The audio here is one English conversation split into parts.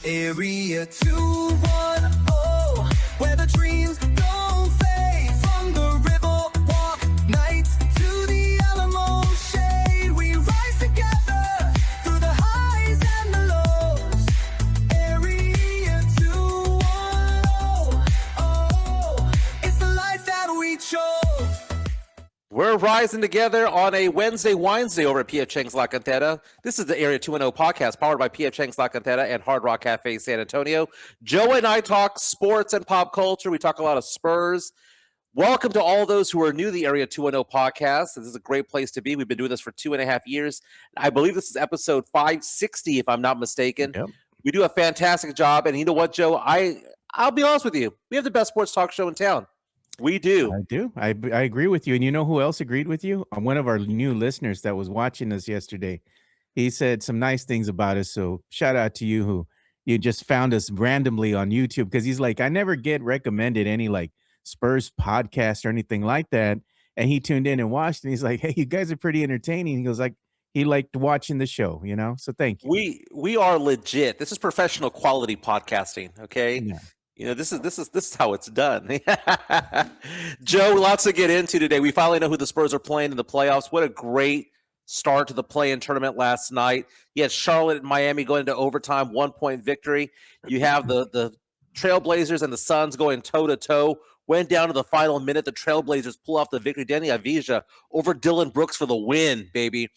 Area 210, where the dreams don't fade. From the river walk nights to the Alamo shade, we rise together through the highs and the lows. Area 210, it's the life that we chose. We're rising together on a Wednesday over at P.F. Chang's La Contetta. This is the Area 210 podcast powered by P.F. Chang's La Contetta and Hard Rock Cafe San Antonio. Joe and I talk sports and pop culture. We talk a lot of Spurs. Welcome to all those who are new to the Area 210 podcast. This is a great place to be. We've been doing this for 2.5 years. I believe this is episode 560, if I'm not mistaken. Yep. We do a fantastic job. And you know what, Joe? I'll be honest with you. We have the best sports talk show in town. We do. I do. I agree with you. And you know who else agreed with you? One of our new listeners that was watching us yesterday. He said some nice things about us. So shout out to you who you just found us randomly on YouTube, because he's like, I never get recommended any like Spurs podcast or anything like that. And he tuned in and watched, and he's like, hey, you guys are pretty entertaining. He goes like, he liked watching the show, you know? So thank you. We are legit. This is professional quality podcasting. Okay. Yeah. You know, this is how it's done. Joe, lots to get into today. We finally know who the Spurs are playing in the playoffs. What a great start to the play-in tournament last night. You had Charlotte and Miami going into overtime, 1-point victory. You have the Trailblazers and the Suns going toe-to-toe. Went down to the final minute. The Trailblazers pull off the victory. Danny Avdija over Dylan Brooks for the win, baby.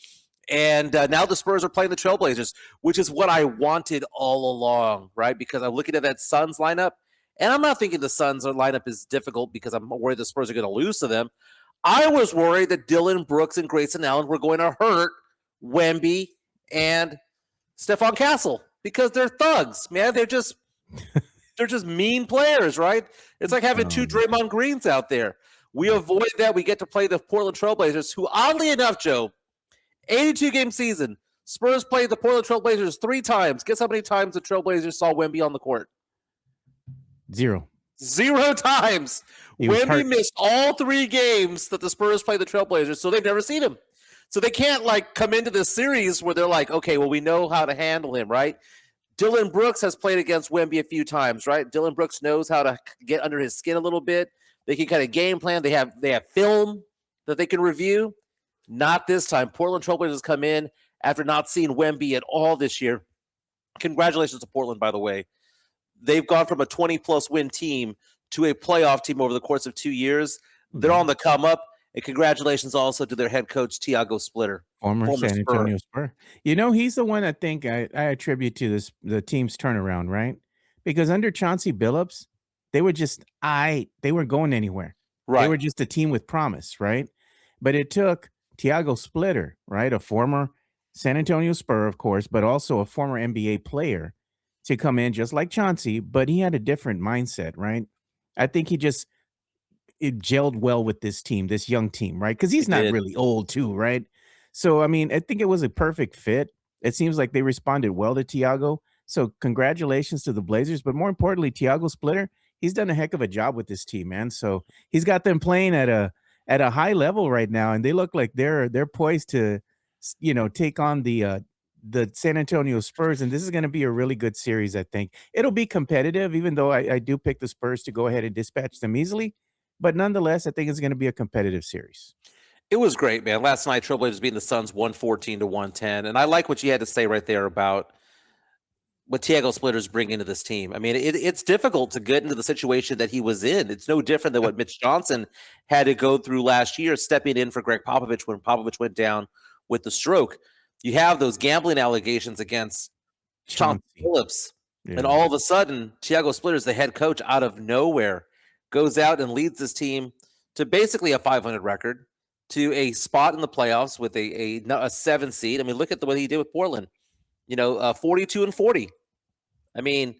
And now the Spurs are playing the Trailblazers, which is what I wanted all along, right? Because I'm looking at that Suns lineup, and I'm not thinking the Suns lineup is difficult because I'm worried the Spurs are going to lose to them. I was worried that Dylan Brooks and Grayson Allen were going to hurt Wemby and Stephon Castle because they're thugs, man. They're just mean players, right? It's like having two Draymond Greens out there. We avoid that. We get to play the Portland Trailblazers, who, oddly enough, Joe, 82-game season, Spurs played the Portland Trailblazers 3 times. Guess how many times the Trailblazers saw Wemby on the court? 0 times. Wemby missed all 3 games that the Spurs played the Trailblazers, so they've never seen him. So they can't, like, come into this series where they're like, okay, well, we know how to handle him, right? Dylan Brooks has played against Wemby a few times, right? Dylan Brooks knows how to get under his skin a little bit. They can kind of game plan. They have film that they can review. Not this time. Portland Trailblazers come in after not seeing Wemby at all this year. Congratulations to Portland, by the way. They've gone from a 20-plus win team to a playoff team over the course of 2 years. They're on the come up, and congratulations also to their head coach, Tiago Splitter. Former San Antonio Spurs. You know, he's the one I think I attribute to the team's turnaround, right? Because under Chauncey Billups, they were just they weren't going anywhere. Right. They were just a team with promise, right? But it took Tiago Splitter, right, a former San Antonio Spur, of course, but also a former NBA player, to come in just like Chauncey, but he had a different mindset, right? I think it gelled well with this team, this young team, right? Because he's not really old too, right? So, I mean, I think it was a perfect fit. It seems like they responded well to Tiago. So congratulations to the Blazers. But more importantly, Tiago Splitter, he's done a heck of a job with this team, man. So he's got them playing at a high level right now, and they look like they're poised to, you know, take on the San Antonio Spurs, and this is going to be a really good series. I think it'll be competitive, even though I do pick the Spurs to go ahead and dispatch them easily. But nonetheless, I think it's going to be a competitive series. It was great, man. Last night, Trailblazers beating the Suns 114-110, and I like what you had to say right there about what Tiago Splitter's bringing to this team. I mean, it's difficult to get into the situation that he was in. It's no different than what Mitch Johnson had to go through last year, stepping in for Greg Popovich when Popovich went down with the stroke. You have those gambling allegations against Chauncey Billups, and all of a sudden, Tiago Splitter's the head coach out of nowhere, goes out and leads this team to basically a 500 record, to a spot in the playoffs with a 7 seed. I mean, look at what he did with Portland. 42-40. I mean,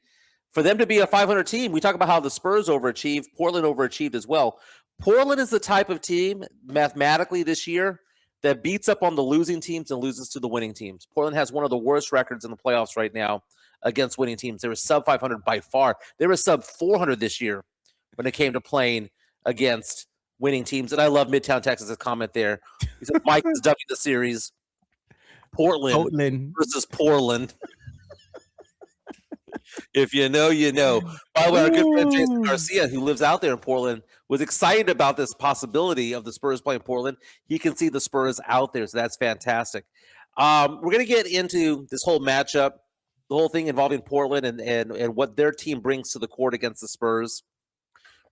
for them to be a 500 team, we talk about how the Spurs overachieved, Portland overachieved as well. Portland is the type of team mathematically this year that beats up on the losing teams and loses to the winning teams. Portland has one of the worst records in the playoffs right now against winning teams. They were sub 500 by far. They were sub 400 this year when it came to playing against winning teams. And I love Midtown Texas' comment there. He said, Mike is dubbing the series Portland versus Portland. If you know, you know. By the way, our good friend Jason Ooh. Garcia, who lives out there in Portland, was excited about this possibility of the Spurs playing Portland. He can see the Spurs out there, so that's fantastic. We're going to get into this whole matchup, the whole thing involving Portland and what their team brings to the court against the Spurs.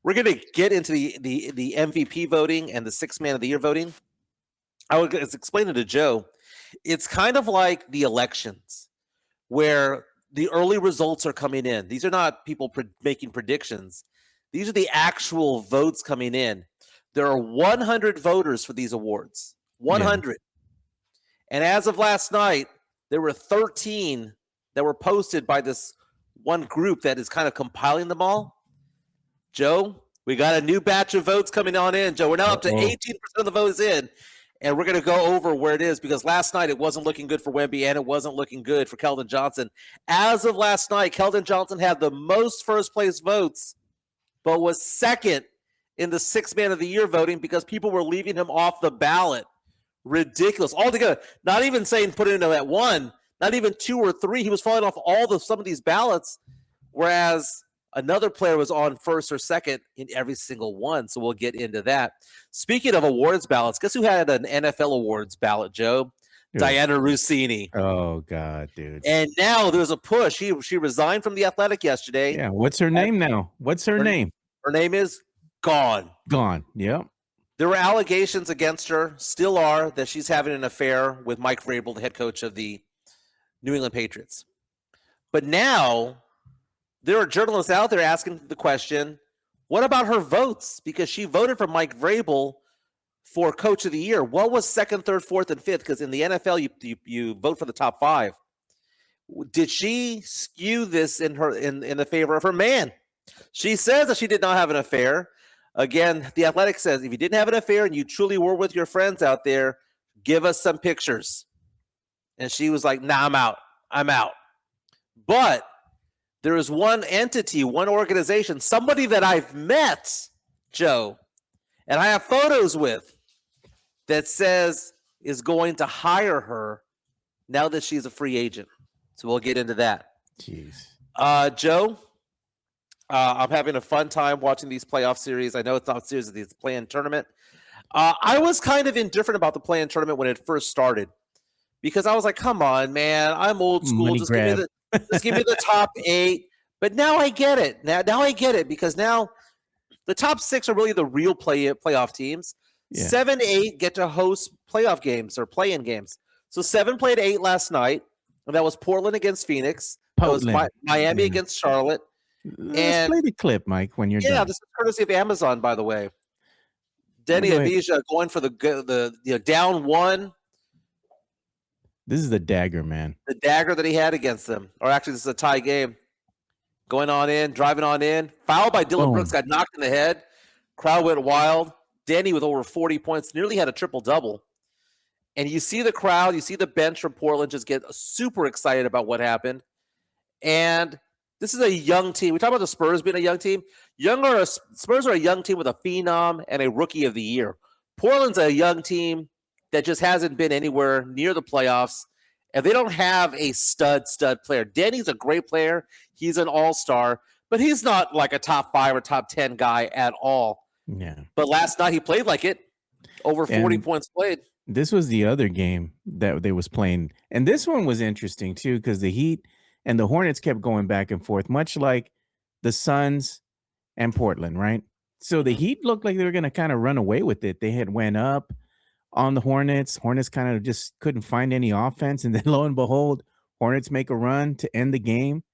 We're going to get into the MVP voting and the Sixth Man of the Year voting. I was explaining to Joe, it's kind of like the elections where the early results are coming in. These are not people making predictions. These are the actual votes coming in. There are 100 voters for these awards. 100. Yeah. And as of last night, there were 13 that were posted by this one group that is kind of compiling them all. Joe, we got a new batch of votes coming on in. Joe, we're now up to 18% of the votes in. And we're going to go over where it is because last night it wasn't looking good for Wemby and it wasn't looking good for Keldon Johnson. As of last night, Keldon Johnson had the most first-place votes, but was second in the Sixth Man of the Year voting because people were leaving him off the ballot. Ridiculous. Altogether, not even saying put him at one, not even 2 or 3. He was falling off some of these ballots, whereas another player was on first or second in every single one, so we'll get into that. Speaking of awards ballots, guess who had an NFL awards ballot, Joe? Dude. Diana Rossini. Oh, God, dude. And now there's a push. She resigned from The Athletic yesterday. Yeah, what's her name now? What's her name? Her name is Gone. Gone, yep. There were allegations against her, still are, that she's having an affair with Mike Vrabel, the head coach of the New England Patriots. But now there are journalists out there asking the question, what about her votes? Because she voted for Mike Vrabel for Coach of the Year. What was second, third, fourth, and fifth? Because in the NFL, you vote for the top 5. Did she skew this in the favor of her man? She says that she did not have an affair. Again, The Athletic says, if you didn't have an affair and you truly were with your friends out there, give us some pictures. And she was like, nah, I'm out. But there is one entity, one organization, somebody that I've met, Joe, and I have photos with, that says is going to hire her now that she's a free agent. So we'll get into that. Jeez. Joe, I'm having a fun time watching these playoff series. I know it's not series, it's play-in tournament. I was kind of indifferent about the play-in tournament when it first started because I was like, come on, man, I'm old school. Just give me the top 8. But now I get it. Now I get it because now the top 6 are really the real playoff teams. Yeah. 7, 8 get to host playoff games or play-in games. So 7 played 8 last night, and that was Portland against Phoenix. That was Miami against Charlotte. Let's play the clip, Mike, when you're done. Yeah, this is courtesy of Amazon, by the way. Denny Avija going for the down 1. This is the dagger, man. The dagger that he had against them. Or actually, this is a tie game. Going on in, driving on in. Fouled by Dylan Brooks, got knocked in the head. Crowd went wild. Denny with over 40 points, nearly had a triple-double. And you see the crowd, you see the bench from Portland just get super excited about what happened. And this is a young team. We talk about the Spurs being a young team. Spurs are a young team with a phenom and a rookie of the year. Portland's a young team that just hasn't been anywhere near the playoffs. And they don't have a stud player. Denny's a great player. He's an all-star, but he's not like a top 5 or top 10 guy at all. Yeah. But last night he played like it. Over 40 points played. This was the other game that they was playing. And this one was interesting too, because the Heat and the Hornets kept going back and forth, much like the Suns and Portland, right? So the Heat looked like they were going to kind of run away with it. They had went up on the Hornets. Hornets kind of just couldn't find any offense. And then lo and behold, Hornets make a run to end the game.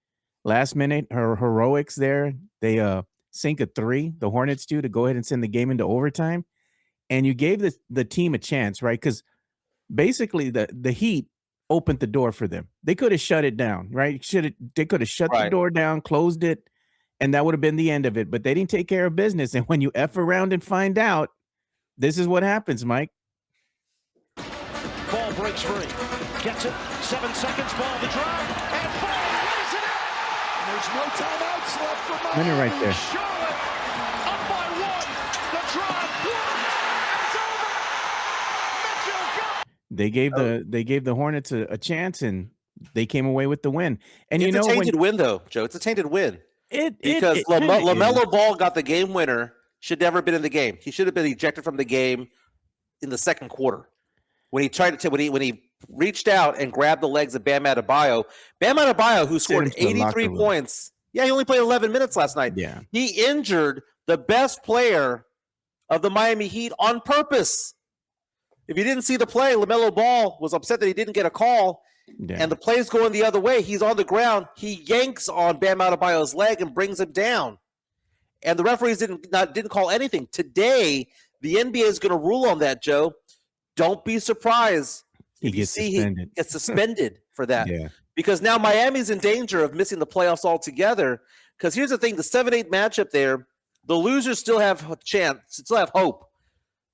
Last minute, her heroics there. They sink a 3, the Hornets do, to go ahead and send the game into overtime. And you gave the team a chance, right? Because basically the Heat opened the door for them. They could have shut it down, right? They could have shut the door down, closed it, and that would have been the end of it. But they didn't take care of business. And when you F around and find out, this is what happens, Mike. Ball breaks free. Gets it. 7 seconds. Ball the drive. And ball lays it in. There's no timeouts left for Miami. Winner right there. Charlotte up by 1. The drive blocked. It's over. Mitchell got. They gave the Hornets a chance, and they came away with the win. And It's a tainted win, though, Joe. It's a tainted win because LaMelo Ball got the game winner. Should never have been in the game. He should have been ejected from the game in the second quarter when he tried to when he reached out and grabbed the legs of Bam Adebayo. Bam Adebayo, who scored 83 points. Yeah, he only played 11 minutes last night. Yeah, he injured the best player of the Miami Heat on purpose. If you didn't see the play, LaMelo Ball was upset that he didn't get a call, and the play's going the other way. He's on the ground. He yanks on Bam Adebayo's leg and brings him down. And the referees didn't call anything. Today, the NBA is going to rule on that, Joe. Don't be surprised he gets suspended. He gets suspended for that. Yeah. Because now Miami's in danger of missing the playoffs altogether. Because here's the thing, the 7-8 matchup there, the losers still have a chance, still have hope.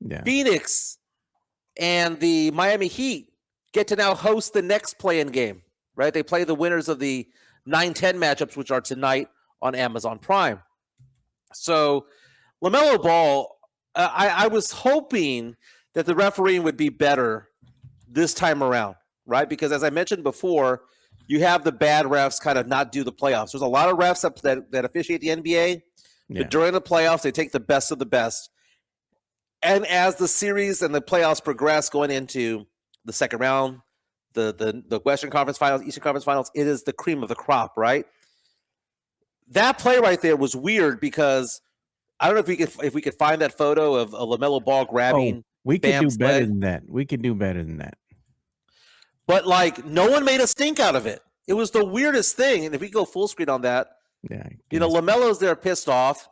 Yeah. Phoenix and the Miami Heat get to now host the next play-in game, right? They play the winners of the 9-10 matchups, which are tonight on Amazon Prime. So LaMelo Ball, I was hoping that the refereeing would be better this time around, right? Because as I mentioned before, you have the bad refs kind of not do the playoffs. There's a lot of refs that officiate the NBA, but during the playoffs, they take the best of the best. And as the series and the playoffs progress going into the second round, the Western Conference Finals, Eastern Conference Finals, it is the cream of the crop, right? That play right there was weird because I don't know if we could find that photo of a LaMelo Ball grabbing. We could Bam's do better leg. than that. We could do better than that. But like no one made a stink out of it. It was the weirdest thing. And if we go full screen on that, LaMelo's there pissed off.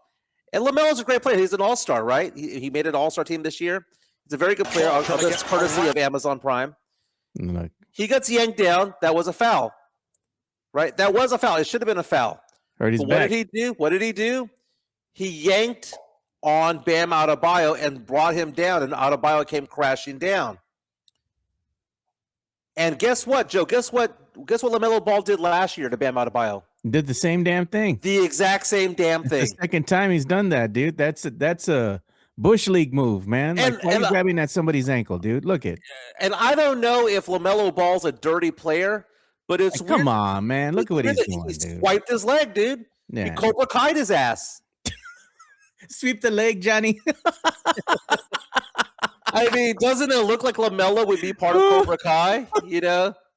And LaMelo's a great player. He's an all-star, right? He made an all-star team this year. He's a very good player. That's courtesy of Amazon Prime. Look. He gets yanked down. That was a foul, right? That was a foul. It should have been a foul. Hurt his But back. what did he do? What did he do? He yanked on Bam Adebayo and brought him down, and Adebayo came crashing down. And guess what, Joe? Guess what LaMelo Ball did last year to Bam Adebayo? Did the same damn thing. The exact same damn It's thing. the second time he's done that, dude. That's a Bush League move, man. Like, why are you grabbing at somebody's ankle, dude? Look it. And I don't know if LaMelo Ball's a dirty player, but it's Like, come on, man. Look at what he's doing, He dude. swiped his leg, dude. Yeah. He Cobra Kai'd his ass. Sweep the leg, Johnny. I mean, doesn't it look like LaMelo would be part of Cobra Kai,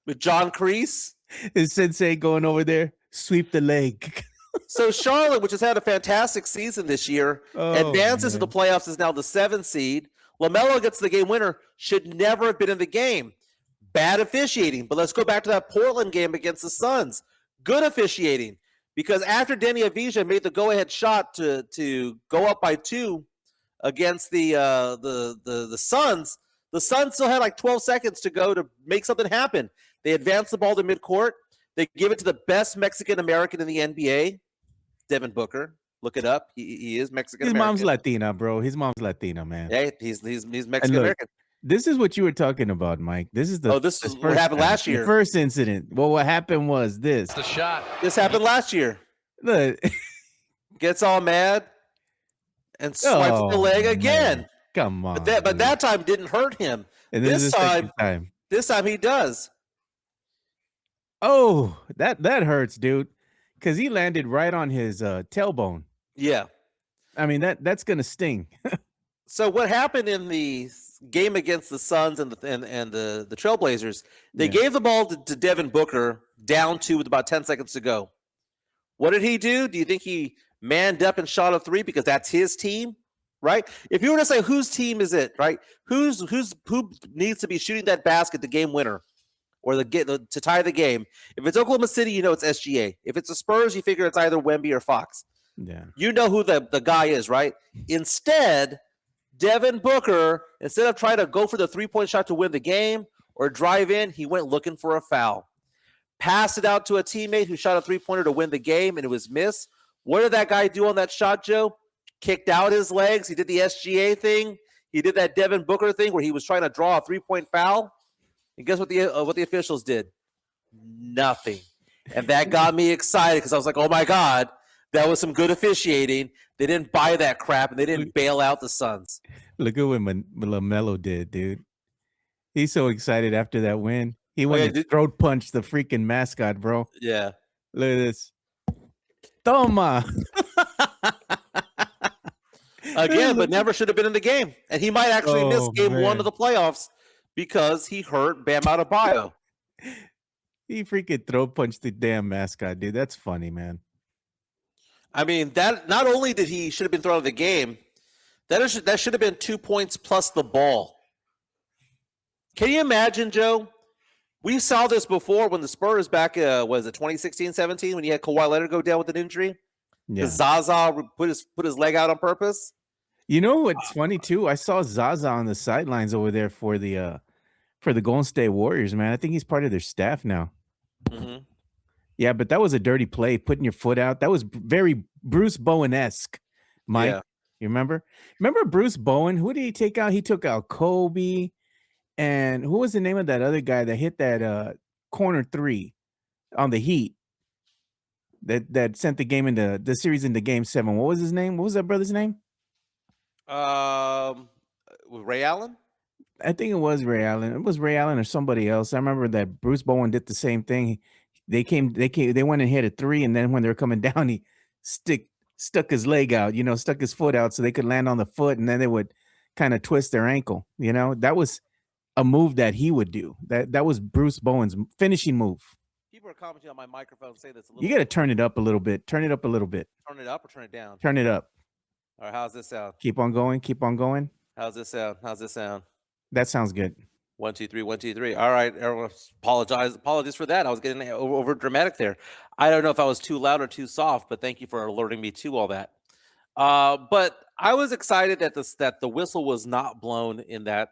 with John Kreese? His sensei going over there, sweep the leg. So Charlotte, which has had a fantastic season this year, advances to the playoffs, is now the 7th seed. LaMelo gets the game winner, should never have been in the game. Bad officiating. But let's go back to that Portland game against the Suns. Good officiating. Because after Denny Avdija made the go-ahead shot to go up by 2 against the Suns, the Suns still had like 12 seconds to go to make something happen. They advance the ball to midcourt. They give it to the best Mexican-American in the NBA, Devin Booker. Look it up. He is Mexican-American. His mom's Latina, bro. His mom's Latina, man. Yeah, he's Mexican-American. This is what you were talking about, Mike. This is this is what happened last year. The first incident. Well, what happened was this. The shot. This happened last year. Look. Gets all mad and swipes the leg again. Man. Come on. But that time didn't hurt him. And this time he does. Oh, that hurts, dude. Because he landed right on his tailbone. Yeah. I mean, that's gonna sting. So what happened in the game against the Suns and the Trailblazers? They gave the ball to Devin Booker down 2 with about 10 seconds to go. What did he do? Do you think he manned up and shot a 3 because that's his team? Right? If you were to say whose team is it, right? Who needs to be shooting that basket, the game winner, or to tie the game? If it's Oklahoma City, you know it's SGA. If it's the Spurs, you figure it's either Wemby or Fox. Yeah. You know who the guy is, right? Instead, Devin Booker, instead of trying to go for the 3-point shot to win the game or drive in, he went looking for a foul. Passed it out to a teammate who shot a 3-pointer to win the game, and it was missed. What did that guy do on that shot, Joe? Kicked out his legs. He did the SGA thing. He did that Devin Booker thing where he was trying to draw a 3-point foul. And guess what the officials did? Nothing. And that got me excited because I was like, oh, my God, that was some good officiating. They didn't buy that crap, and they didn't bail out the Suns. Look at what LaMelo did, dude. He's so excited after that win. He Oh, went yeah, and did- throat punched the freaking mascot, bro. Yeah. Look at this. Toma. Again, but never should have been in the game. And he might actually miss Oh, game 1 man. of the playoffs because he hurt Bam Adebayo. He freaking throat punched the damn mascot, dude. That's funny, man. I mean, that not only did he should have been thrown out of the game, that should have been 2 points plus the ball. Can you imagine, Joe? We saw this before when the Spurs back, was it 2016-17 when you had Kawhi Leonard go down with an injury? Yeah. Because Zaza put his leg out on purpose. You know what's funny too? I saw Zaza on the sidelines over there for the Golden State Warriors, man. I think he's part of their staff now. Mm-hmm. Yeah, but that was a dirty play, putting your foot out. That was very Bruce Bowen-esque, Mike. Yeah. You remember? Remember Bruce Bowen? Who did he take out? He took out Kobe. And who was the name of that other guy that hit that corner three on the Heat that sent the game into the series into Game 7? What was his name? What was that brother's name? Ray Allen? I think it was Ray Allen. It was Ray Allen or somebody else. I remember that Bruce Bowen did the same thing. They went and hit a three, and then when they were coming down, he stuck his leg out, stuck his foot out so they could land on the foot, and then they would kind of twist their ankle. That was a move that he would do. That was Bruce Bowen's finishing move. People are commenting on my microphone saying this a little. You got to turn it up a little bit. Turn it up a little bit. Turn it up or turn it down? Turn it up. All right, how's this sound? Keep on going. Keep on going. How's this sound? That sounds good. 1, 2, 3, 1, 2, 3. All right, everyone, apologies for that. I was getting over dramatic there. I don't know if I was too loud or too soft, but thank you for alerting me to all that. But I was excited that the whistle was not blown in that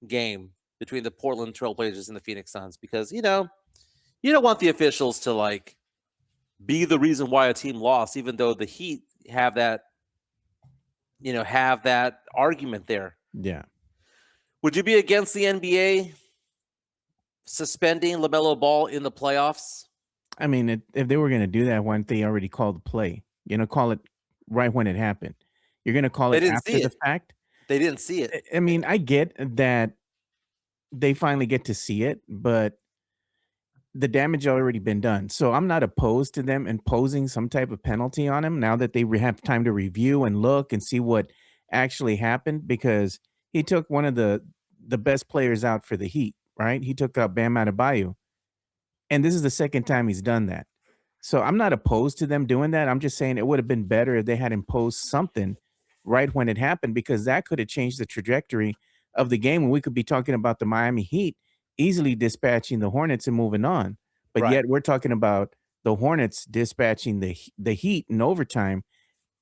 game between the Portland Trailblazers and the Phoenix Suns, because you don't want the officials to be the reason why a team lost, even though the Heat have that argument there. Yeah. Would you be against the NBA suspending LaMelo Ball in the playoffs? I mean, if they were going to do that, why didn't they already call the play? Call it right when it happened. You're going to call it after the fact? They didn't see it. I mean, I get that they finally get to see it, but the damage already been done. So I'm not opposed to them imposing some type of penalty on him now that they have time to review and look and see what actually happened, because he took one of the best players out for the Heat, right? He took out Bam Adebayo. And this is the second time he's done that. So I'm not opposed to them doing that. I'm just saying it would have been better if they had imposed something right when it happened, because that could have changed the trajectory of the game, and we could be talking about the Miami Heat easily dispatching the Hornets and moving on. But yet we're talking about the Hornets dispatching the Heat in overtime.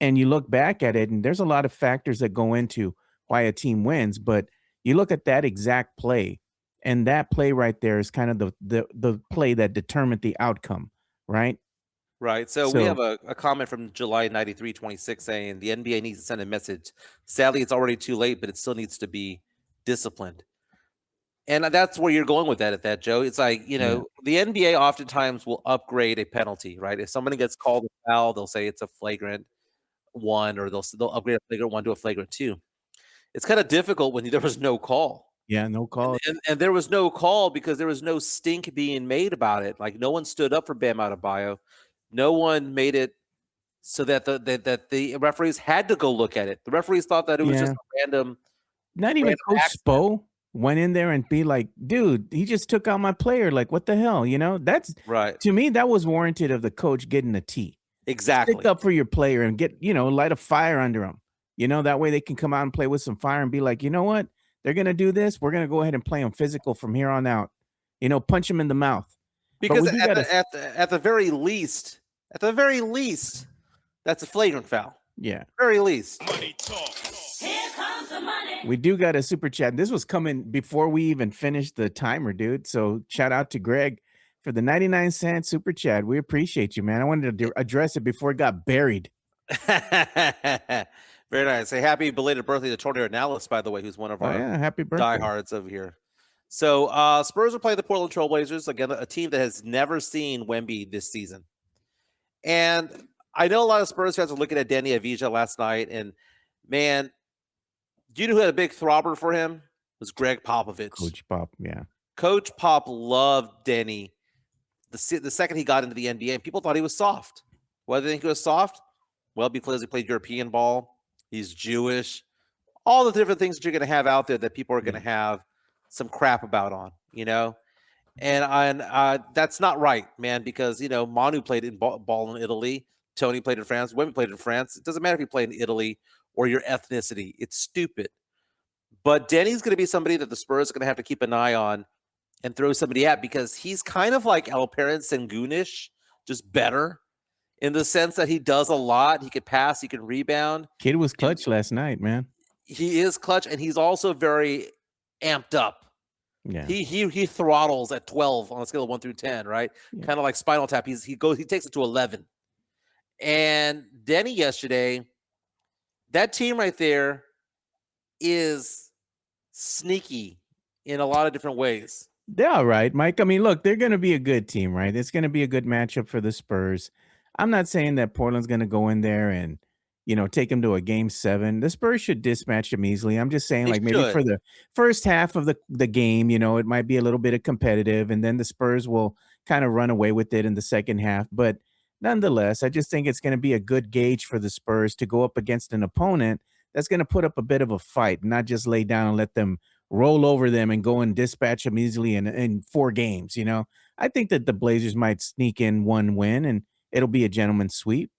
And you look back at it, and there's a lot of factors that go into why a team wins. But you look at that exact play, and that play right there is kind of the play that determined the outcome, right? Right. So we have a comment from July 93-26 saying the NBA needs to send a message. Sadly, it's already too late, but it still needs to be disciplined. And that's where you're going with that, Joe. It's like, the NBA oftentimes will upgrade a penalty, right? If somebody gets called a foul, they'll say it's a flagrant 1, or they'll upgrade a flagrant 1 to a flagrant 2. It's kind of difficult when there was no call. Yeah, no call. And there was no call because there was no stink being made about it. Like, no one stood up for Bam Adebayo. No one made it so that the referees had to go look at it. The referees thought that it was just a random. Not even Coach accident. Spo went in there and be like, dude, he just took out my player. Like, what the hell? That's right. To me, that was warranted of the coach getting a T. Exactly. Stick up for your player and get, light a fire under him. That way they can come out and play with some fire and be like, you know what? They're going to do this. We're going to go ahead and play them physical from here on out. Punch them in the mouth. Because at the very least, that's a flagrant foul. Yeah. Very least. Money talk. Here comes the money. We do got a super chat. This was coming before we even finished the timer, dude. So shout out to Greg for the 99-cent super chat. We appreciate you, man. I wanted to address it before it got buried. Very nice. Say happy belated birthday to Tornado Analyst, by the way, who's one of our happy birthday diehards over here. So Spurs will play the Portland Trailblazers, again, a team that has never seen Wemby this season. And I know a lot of Spurs fans were looking at Danny Avdija last night, and man, do you know who had a big throbber for him? It was Greg Popovich. Coach Pop, yeah. Coach Pop loved Denny the second he got into the NBA, and people thought he was soft. Why do they think he was soft? Well, because he played European ball. He's Jewish. All the different things that you're going to have out there that people are going to have some crap about on, And that's not right, man, because, Manu played in ball in Italy. Tony played in France. Wemby played in France. It doesn't matter if you play in Italy or your ethnicity. It's stupid. But Denny's going to be somebody that the Spurs are going to have to keep an eye on and throw somebody at, because he's kind of like Alperen Sengun-ish, just better in the sense that he does a lot. He could pass, he can rebound. Kid was clutch last night, man. He is clutch, and he's also very amped up. Yeah. He throttles at 12 on a scale of 1 through 10, right? Yeah. Kind of like Spinal Tap. He takes it to 11. And Denny yesterday, that team right there is sneaky in a lot of different ways. They're all right, Mike. I mean, look, they're going to be a good team, right? It's going to be a good matchup for the Spurs. I'm not saying that Portland's going to go in there and, take them to a game 7. The Spurs should dispatch them easily. I'm just saying, They like, maybe should. for the first half of the game, it might be a little bit of competitive, and then the Spurs will kind of run away with it in the second half. But nonetheless, I just think it's going to be a good gauge for the Spurs to go up against an opponent that's going to put up a bit of a fight, not just lay down and let them roll over them and go and dispatch them easily in 4 games. I think that the Blazers might sneak in 1 win and it'll be a gentleman's sweep.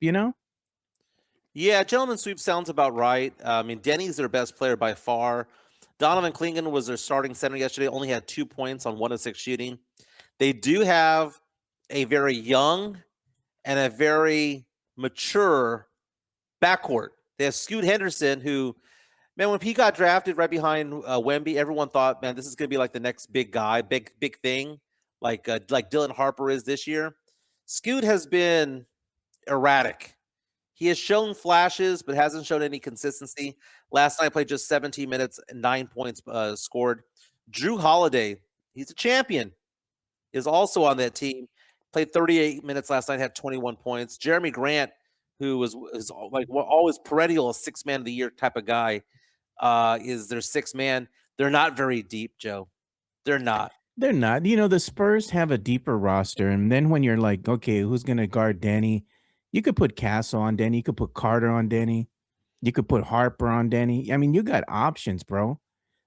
Yeah, gentleman's sweep sounds about right. I mean, Denny's their best player by far. Donovan Clingan was their starting center yesterday, only had 2 points on 1 of 6 shooting. They do have a very young and a very mature backcourt. They have Scoot Henderson, who, man, when he got drafted right behind Wemby, everyone thought, man, this is going to be like the next big guy, big thing, like Dylan Harper is this year. Scoot has been erratic. He has shown flashes, but hasn't shown any consistency. Last night, played just 17 minutes and 9 points scored. Drew Holiday, he's a champion, is also on that team. Played 38 minutes last night, had 21 points. Jeremy Grant, who is like always perennial 6th man of the year type of guy, is their 6th man. They're not very deep, Joe. They're not. They're not. The Spurs have a deeper roster, and then when you're like, okay, who's going to guard Danny? You could put Castle on Denny. You could put Carter on Denny. You could put Harper on Denny. I mean, you got options, bro.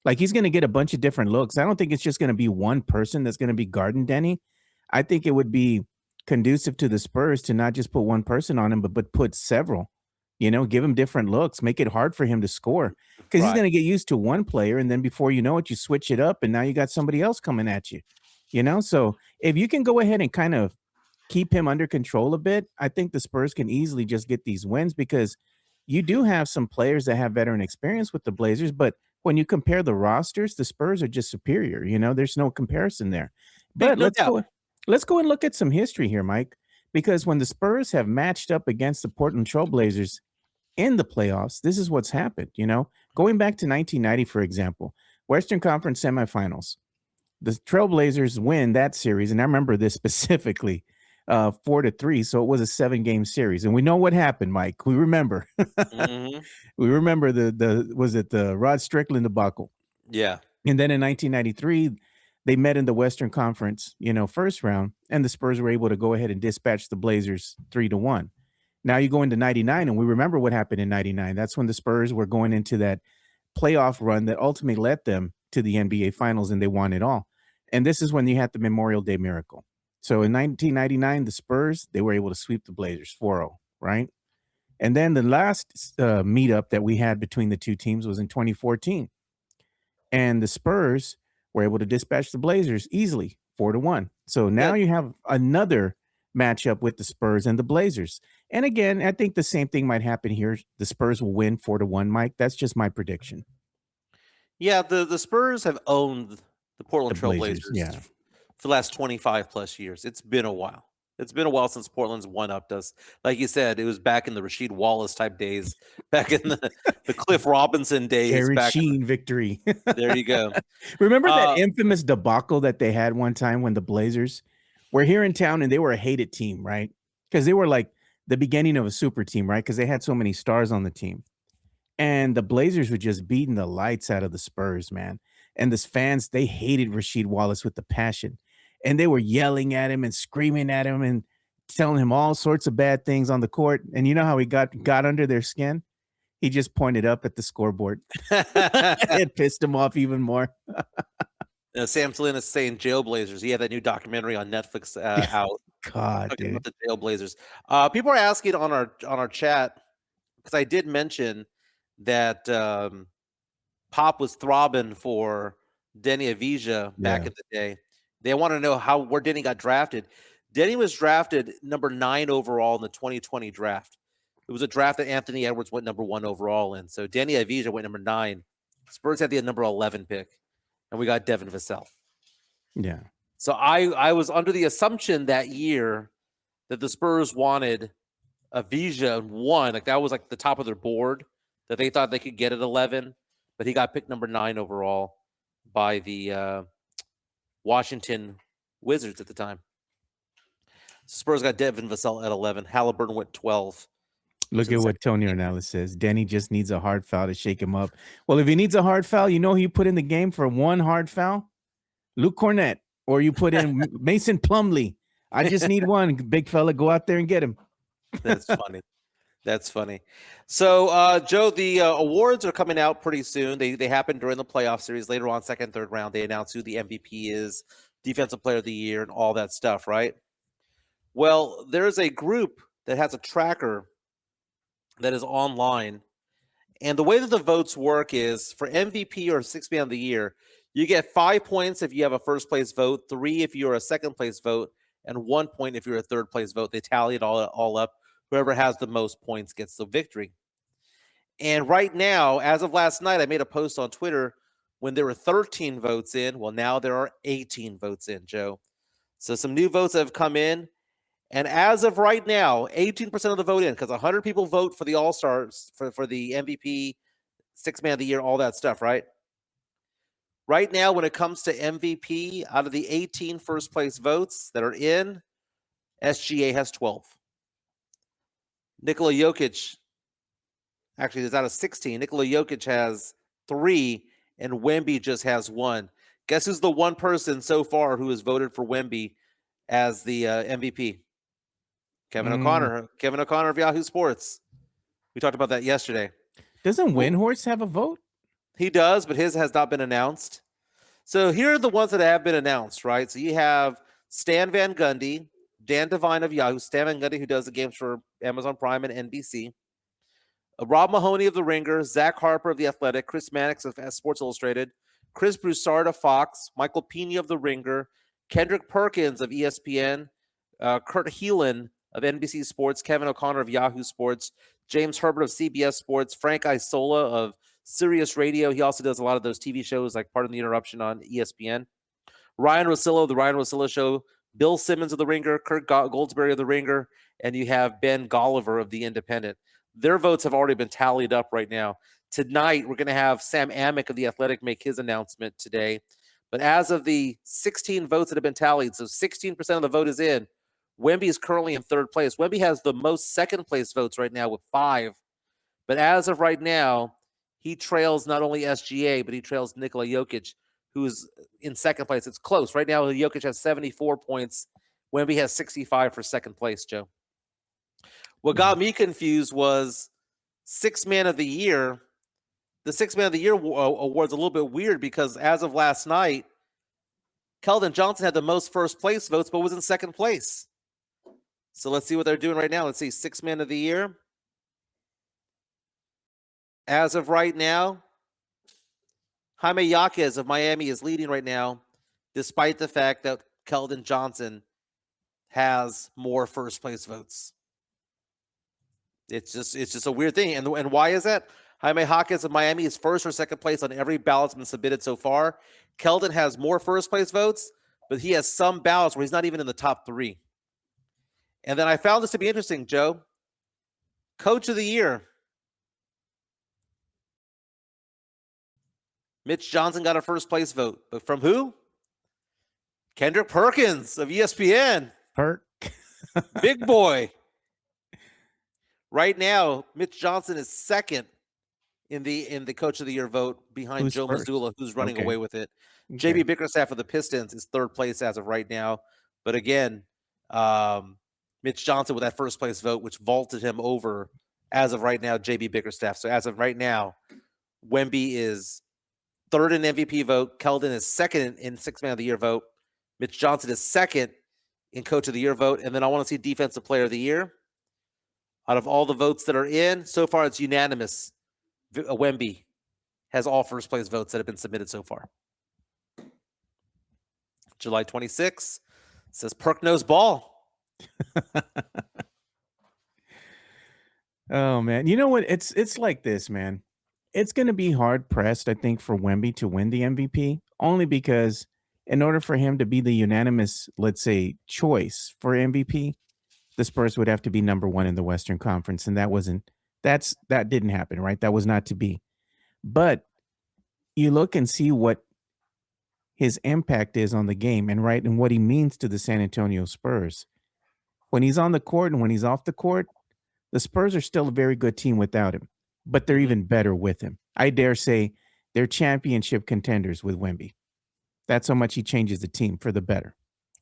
Like, he's going to get a bunch of different looks. I don't think it's just going to be one person that's going to be guarding Denny. I think it would be conducive to the Spurs to not just put one person on him, but put several. Give him different looks. Make it hard for him to score, because he's going to get used to one player, and then before you know it, you switch it up, and now you got somebody else coming at you. So if you can go ahead and kind of keep him under control a bit, I think the Spurs can easily just get these wins, because you do have some players that have veteran experience with the Blazers, but when you compare the rosters, the Spurs are just superior. There's no comparison there. But let's go and look at some history here, Mike, because when the Spurs have matched up against the Portland Trail Blazers in the playoffs, this is what's happened. Going back to 1990, for example, Western Conference semifinals, the Trailblazers win that series, and I remember this specifically, 4-3. So it was a 7-game series, and we know what happened, Mike. We remember. Mm-hmm. We remember the Rod Strickland debacle. Yeah. And then in 1993, they met in the Western Conference, first round, and the Spurs were able to go ahead and dispatch the Blazers 3-1. Now you go into 99, and we remember what happened in 99. That's when the Spurs were going into that playoff run that ultimately led them to the NBA Finals, and they won it all. And this is when you had the Memorial Day miracle. So in 1999, the Spurs, they were able to sweep the Blazers 4-0, right? And then the last meetup that we had between the two teams was in 2014. And the Spurs were able to dispatch the Blazers easily, 4-1. So now you have another matchup with the Spurs and the Blazers. And again, I think the same thing might happen here. The Spurs will win 4-1, Mike. That's just my prediction. Yeah, the Spurs have owned the Portland Trail Blazers, Blazers for the last 25 plus years. It's been a while. It's been a while since Portland's one-upped us. Like you said, it was back in the Rasheed Wallace type days, back in the Cliff Robinson days. Eric Sheen victory. There you go. Remember that infamous debacle that they had one time when the Blazers were here in town and they were a hated team, right? Because they were like the beginning of a super team, right? Because they had so many stars on the team. And the Blazers were just beating the lights out of the Spurs, man. And the fans, they hated Rasheed Wallace with the passion. And they were yelling at him and screaming at him and telling him all sorts of bad things on the court. And you know how he got under their skin? He just pointed up at the scoreboard. It pissed him off even more. Sam Salinas saying Jailblazers. He had that new documentary on Netflix out. God, Talking dude. about the Jailblazers. People are asking on our chat, because I did mention that Pop was throbbing for Denny Avija back Yeah. in the day. They want to know where Denny got drafted. Denny was drafted number 9 overall in the 2020 draft. It was a draft that Anthony Edwards went number 1 overall in. So Denny Avija went number 9. Spurs had the number 11 pick, and we got Devin Vassell. Yeah. So I was under the assumption that year that the Spurs wanted Avija 1, like that was like the top of their board, that they thought they could get at 11, but he got picked number 9 overall by the Washington Wizards at the time. Spurs got Devin Vassell at 11. Halliburton went 12. Look at what Tony Ornelas says. Denny just needs a hard foul to shake him up. Well, if he needs a hard foul, you know who you put in the game for one hard foul? Luke Cornett. Or you put in Mason Plumlee. I just need one. Big fella, go out there and get him. That's funny. That's funny. So, Joe, the awards are coming out pretty soon. They happen during the playoff series. Later on, second, third round, they announce who the MVP is, Defensive Player of the Year, and all that stuff, right? Well, there's a group that has a tracker that is online. And the way that the votes work is for MVP or Sixth Man of the Year, you get 5 points if you have a first place vote, 3 if you're a second place vote, and 1 point if you're a third place vote. They tally it all up. Whoever has the most points gets the victory. And right now, as of last night, I made a post on Twitter when there were 13 votes in. Well, now there are 18 votes in, Joe. So some new votes have come in. And as of right now, 18% of the vote in, because 100 people vote for the All-Stars, for the MVP, Sixth Man of the Year, all that stuff, right? Right now, when it comes to MVP, out of the 18 first place votes that are in, SGA has 12. Nikola Jokic, actually, is out of 16. Nikola Jokic has 3, and Wemby just has 1. Guess who's the one person so far who has voted for Wemby as the MVP? Kevin O'Connor. Kevin O'Connor of Yahoo Sports. We talked about that yesterday. Doesn't Windhorst have a vote? He does, but his has not been announced. So here are the ones that have been announced, right? So you have Stan Van Gundy, Dan Devine of Yahoo, Stan Van Gundy, who does the games for Amazon Prime and NBC, Rob Mahoney of The Ringer, Zach Harper of The Athletic, Chris Mannix of Sports Illustrated, Chris Broussard of Fox, Michael Pena of The Ringer, Kendrick Perkins of ESPN, Kurt Heelan of NBC Sports, Kevin O'Connor of Yahoo Sports, James Herbert of CBS Sports, Frank Isola of Sirius Radio. He also does a lot of those TV shows like Pardon the Interruption on ESPN. Ryan Russillo of The Ryan Russillo Show, Bill Simmons of The Ringer, Kurt Goldsberry of The Ringer, and you have Ben Golliver of The Independent. Their votes have already been tallied up right now. Tonight, we're going to have Sam Amick of The Athletic make his announcement today. But as of the 16 votes that have been tallied, so 16% of the vote is in, Wemby is currently in third place. Wemby has the most second place votes right now with 5. But as of right now, he trails not only SGA, but he trails Nikola Jokic, who's in second place. It's close. Right now, Jokic has 74 points. Wemby has 65 for second place, Joe. What got me confused was Sixth Man of the Year. The Sixth Man of the Year award's a little bit weird because as of last night, Keldon Johnson had the most first place votes, but was in second place. So let's see what they're doing right now. Let's see, Sixth Man of the Year. As of right now, Jaime Jaquez of Miami is leading right now, despite the fact that Keldon Johnson has more first place votes. It's just a weird thing. And why is that? Jaime Jaquez of Miami is first or second place on every ballot that's been submitted so far. Keldon has more first place votes, but he has some ballots where he's not even in the top 3. And then I found this to be interesting, Joe. Coach of the Year. Mitch Johnson got a first place vote. But from who? Kendrick Perkins of ESPN. Big boy. Right now, Mitch Johnson is second in the Coach of the Year vote behind Who's Joe first? Mazzulla, who's running Okay. away with it. Okay. JB Bickerstaff of the Pistons is third place as of right now. But again, Mitch Johnson with that first place vote, which vaulted him over as of right now, JB Bickerstaff. So as of right now, Wemby is third in MVP vote. Keldon is second in Sixth Man of the Year vote. Mitch Johnson is second in Coach of the Year vote. And then I want to see Defensive Player of the Year. Out of all the votes that are in, so far it's unanimous. Wemby has all first place votes that have been submitted so far. July 26th says Perk knows ball. Oh man, you know what? It's like this, man. It's going to be hard pressed, I think, for Wemby to win the MVP, only because in order for him to be the unanimous, let's say, choice for MVP, the Spurs would have to be number one in the Western Conference, and that didn't happen, right? That was not to be. But you look and see what his impact is on the game, and what he means to the San Antonio Spurs. When he's on the court and when he's off the court, the Spurs are still a very good team without him, but they're even better with him. I dare say they're championship contenders with Wemby. That's how much he changes the team for the better.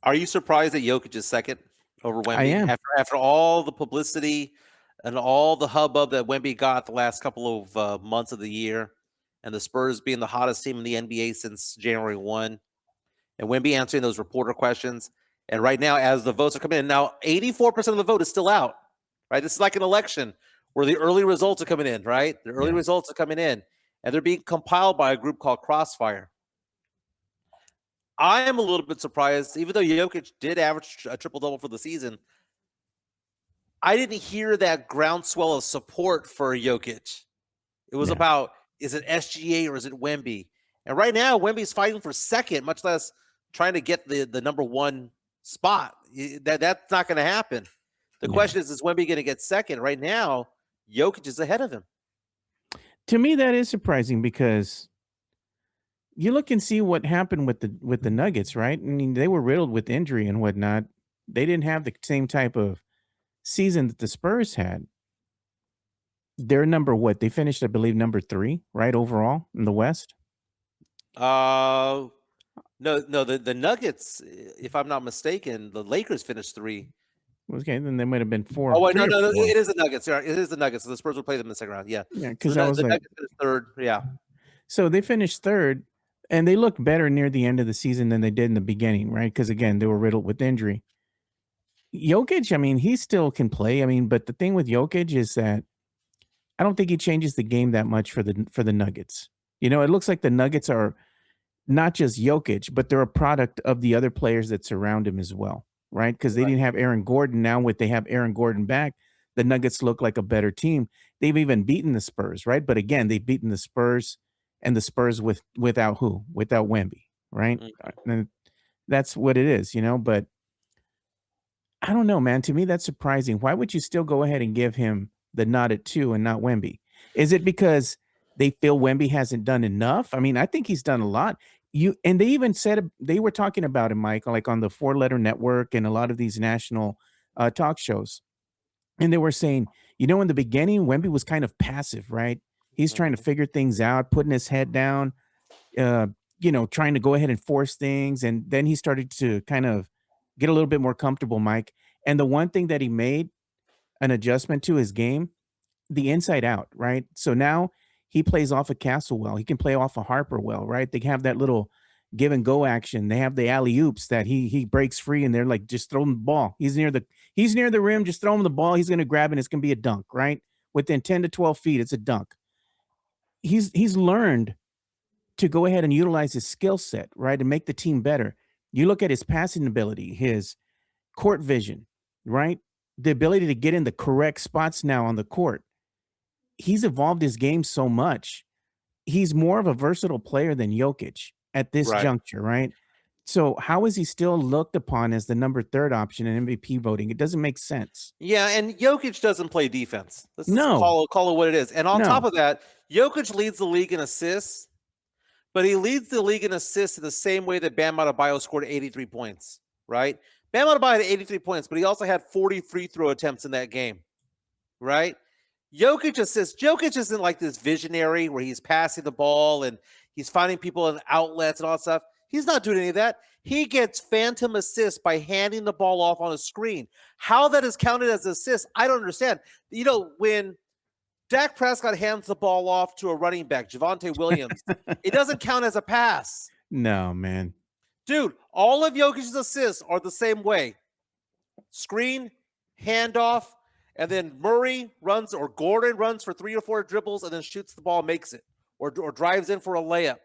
Are you surprised that Jokic is second over Wemby? I am. After all the publicity and all the hubbub that Wemby got the last couple of months of the year, and the Spurs being the hottest team in the NBA since January 1, and Wemby answering those reporter questions. And right now, as the votes are coming in, now 84% of the vote is still out, right? This is like an election where the early results are coming in, right? The early results are coming in, and they're being compiled by a group called Crossfire. I am a little bit surprised, even though Jokic did average a triple-double for the season, I didn't hear that groundswell of support for Jokic. It was about, is it SGA or is it Wemby? And right now, Wemby's fighting for second, much less trying to get the number one spot. That's not going to happen. The question is Wemby going to get second? Right now, Jokic is ahead of him. To me, that is surprising because you look and see what happened with the Nuggets, right? I mean, they were riddled with injury and whatnot. They didn't have the same type of season that the Spurs had. They're they finished, I believe, number 3, right, overall in the West. No, the Nuggets, if I'm not mistaken, the Lakers finished 3. Okay, then they might have been 4. Oh wait, no, 4. it is the Nuggets. It is the Nuggets. So the Spurs will play them in the second round. Yeah, because so I was the like, Nuggets finished 3rd. Yeah. So they finished 3rd, and they looked better near the end of the season than they did in the beginning, right? Because again, they were riddled with injury. Jokic, I mean, he still can play. I mean, but the thing with Jokic is that I don't think he changes the game that much for the Nuggets. You know, it looks like the Nuggets are not just Jokic, but they're a product of the other players that surround him as well, right? Because they didn't have Aaron Gordon. Now they have Aaron Gordon back, the Nuggets look like a better team. They've even beaten the Spurs, right? But again, they've beaten the Spurs, and the Spurs without who? Without Wemby, right? And that's what it is, you know? But I don't know, man. To me, that's surprising. Why would you still go ahead and give him the nod at 2 and not Wemby? Is it because they feel Wemby hasn't done enough? I mean, I think he's done a lot. And they even said they were talking about him, Mike, like on the 4-Letter Network and a lot of these national talk shows. And they were saying, you know, in the beginning, Wemby was kind of passive, right? He's trying to figure things out, putting his head down, you know, trying to go ahead and force things. And then he started to kind of get a little bit more comfortable, Mike. And the one thing that he made an adjustment to his game, the inside out, right? So now he plays off of Castle well. He can play off of Harper well, right? They have that little give and go action. They have the alley oops that he breaks free, and they're like, just throw him the ball. He's near the rim, just throw him the ball. He's going to grab it, and it's going to be a dunk, right? Within 10 to 12 feet, it's a dunk. He's learned to go ahead and utilize his skill set, right, and make the team better. You look at his passing ability, his court vision, right? The ability to get in the correct spots now on the court. He's evolved his game so much. He's more of a versatile player than Jokic at this juncture, right? So how is he still looked upon as the number 3rd option in MVP voting? It doesn't make sense. Yeah, and Jokic doesn't play defense. Let's No. call it what it is. And on No. top of that, Jokic leads the league in assists, but he leads the league in assists in the same way that Bam Adebayo scored 83 points, right? Bam Adebayo had 83 points, but he also had 40 free throw attempts in that game, right? Jokic assists. Jokic isn't like this visionary where he's passing the ball and he's finding people in outlets and all that stuff. He's not doing any of that. He gets phantom assists by handing the ball off on a screen. How that is counted as assist, I don't understand. You know, when Dak Prescott hands the ball off to a running back, Javonte Williams, it doesn't count as a pass. No, man. Dude, all of Jokic's assists are the same way. Screen, handoff, and then Murray runs or Gordon runs for 3 or 4 dribbles and then shoots the ball, makes it, or drives in for a layup.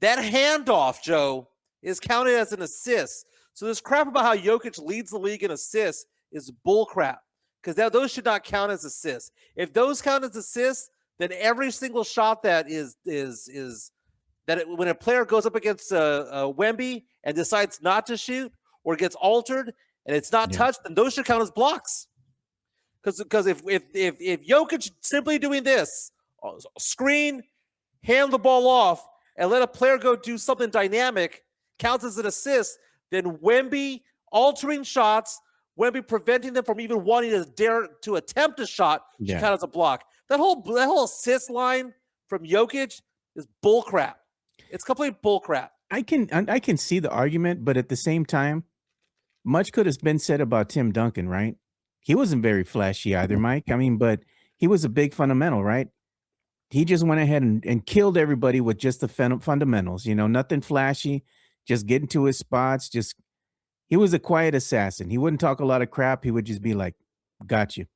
That handoff, Joe, is counted as an assist. So this crap about how Jokic leads the league in assists is bullcrap, because those should not count as assists. If those count as assists, then every single shot that is when a player goes up against Wemby and decides not to shoot or gets altered and it's not touched, then those should count as blocks. Because if Jokic simply doing this, screen, hand the ball off, and let a player go do something dynamic counts as an assist, then Wemby altering shots, Wemby preventing them from even wanting to dare to attempt a shot should count as a block. That whole assist line from Jokic is bullcrap. It's complete bullcrap. I can see the argument, but at the same time, much could have been said about Tim Duncan, right? He wasn't very flashy either, Mike. I mean, but he was a big fundamental, right? He just went ahead and killed everybody with just the fundamentals, you know, nothing flashy, just getting to his spots. He was a quiet assassin. He wouldn't talk a lot of crap. He would just be like, got you.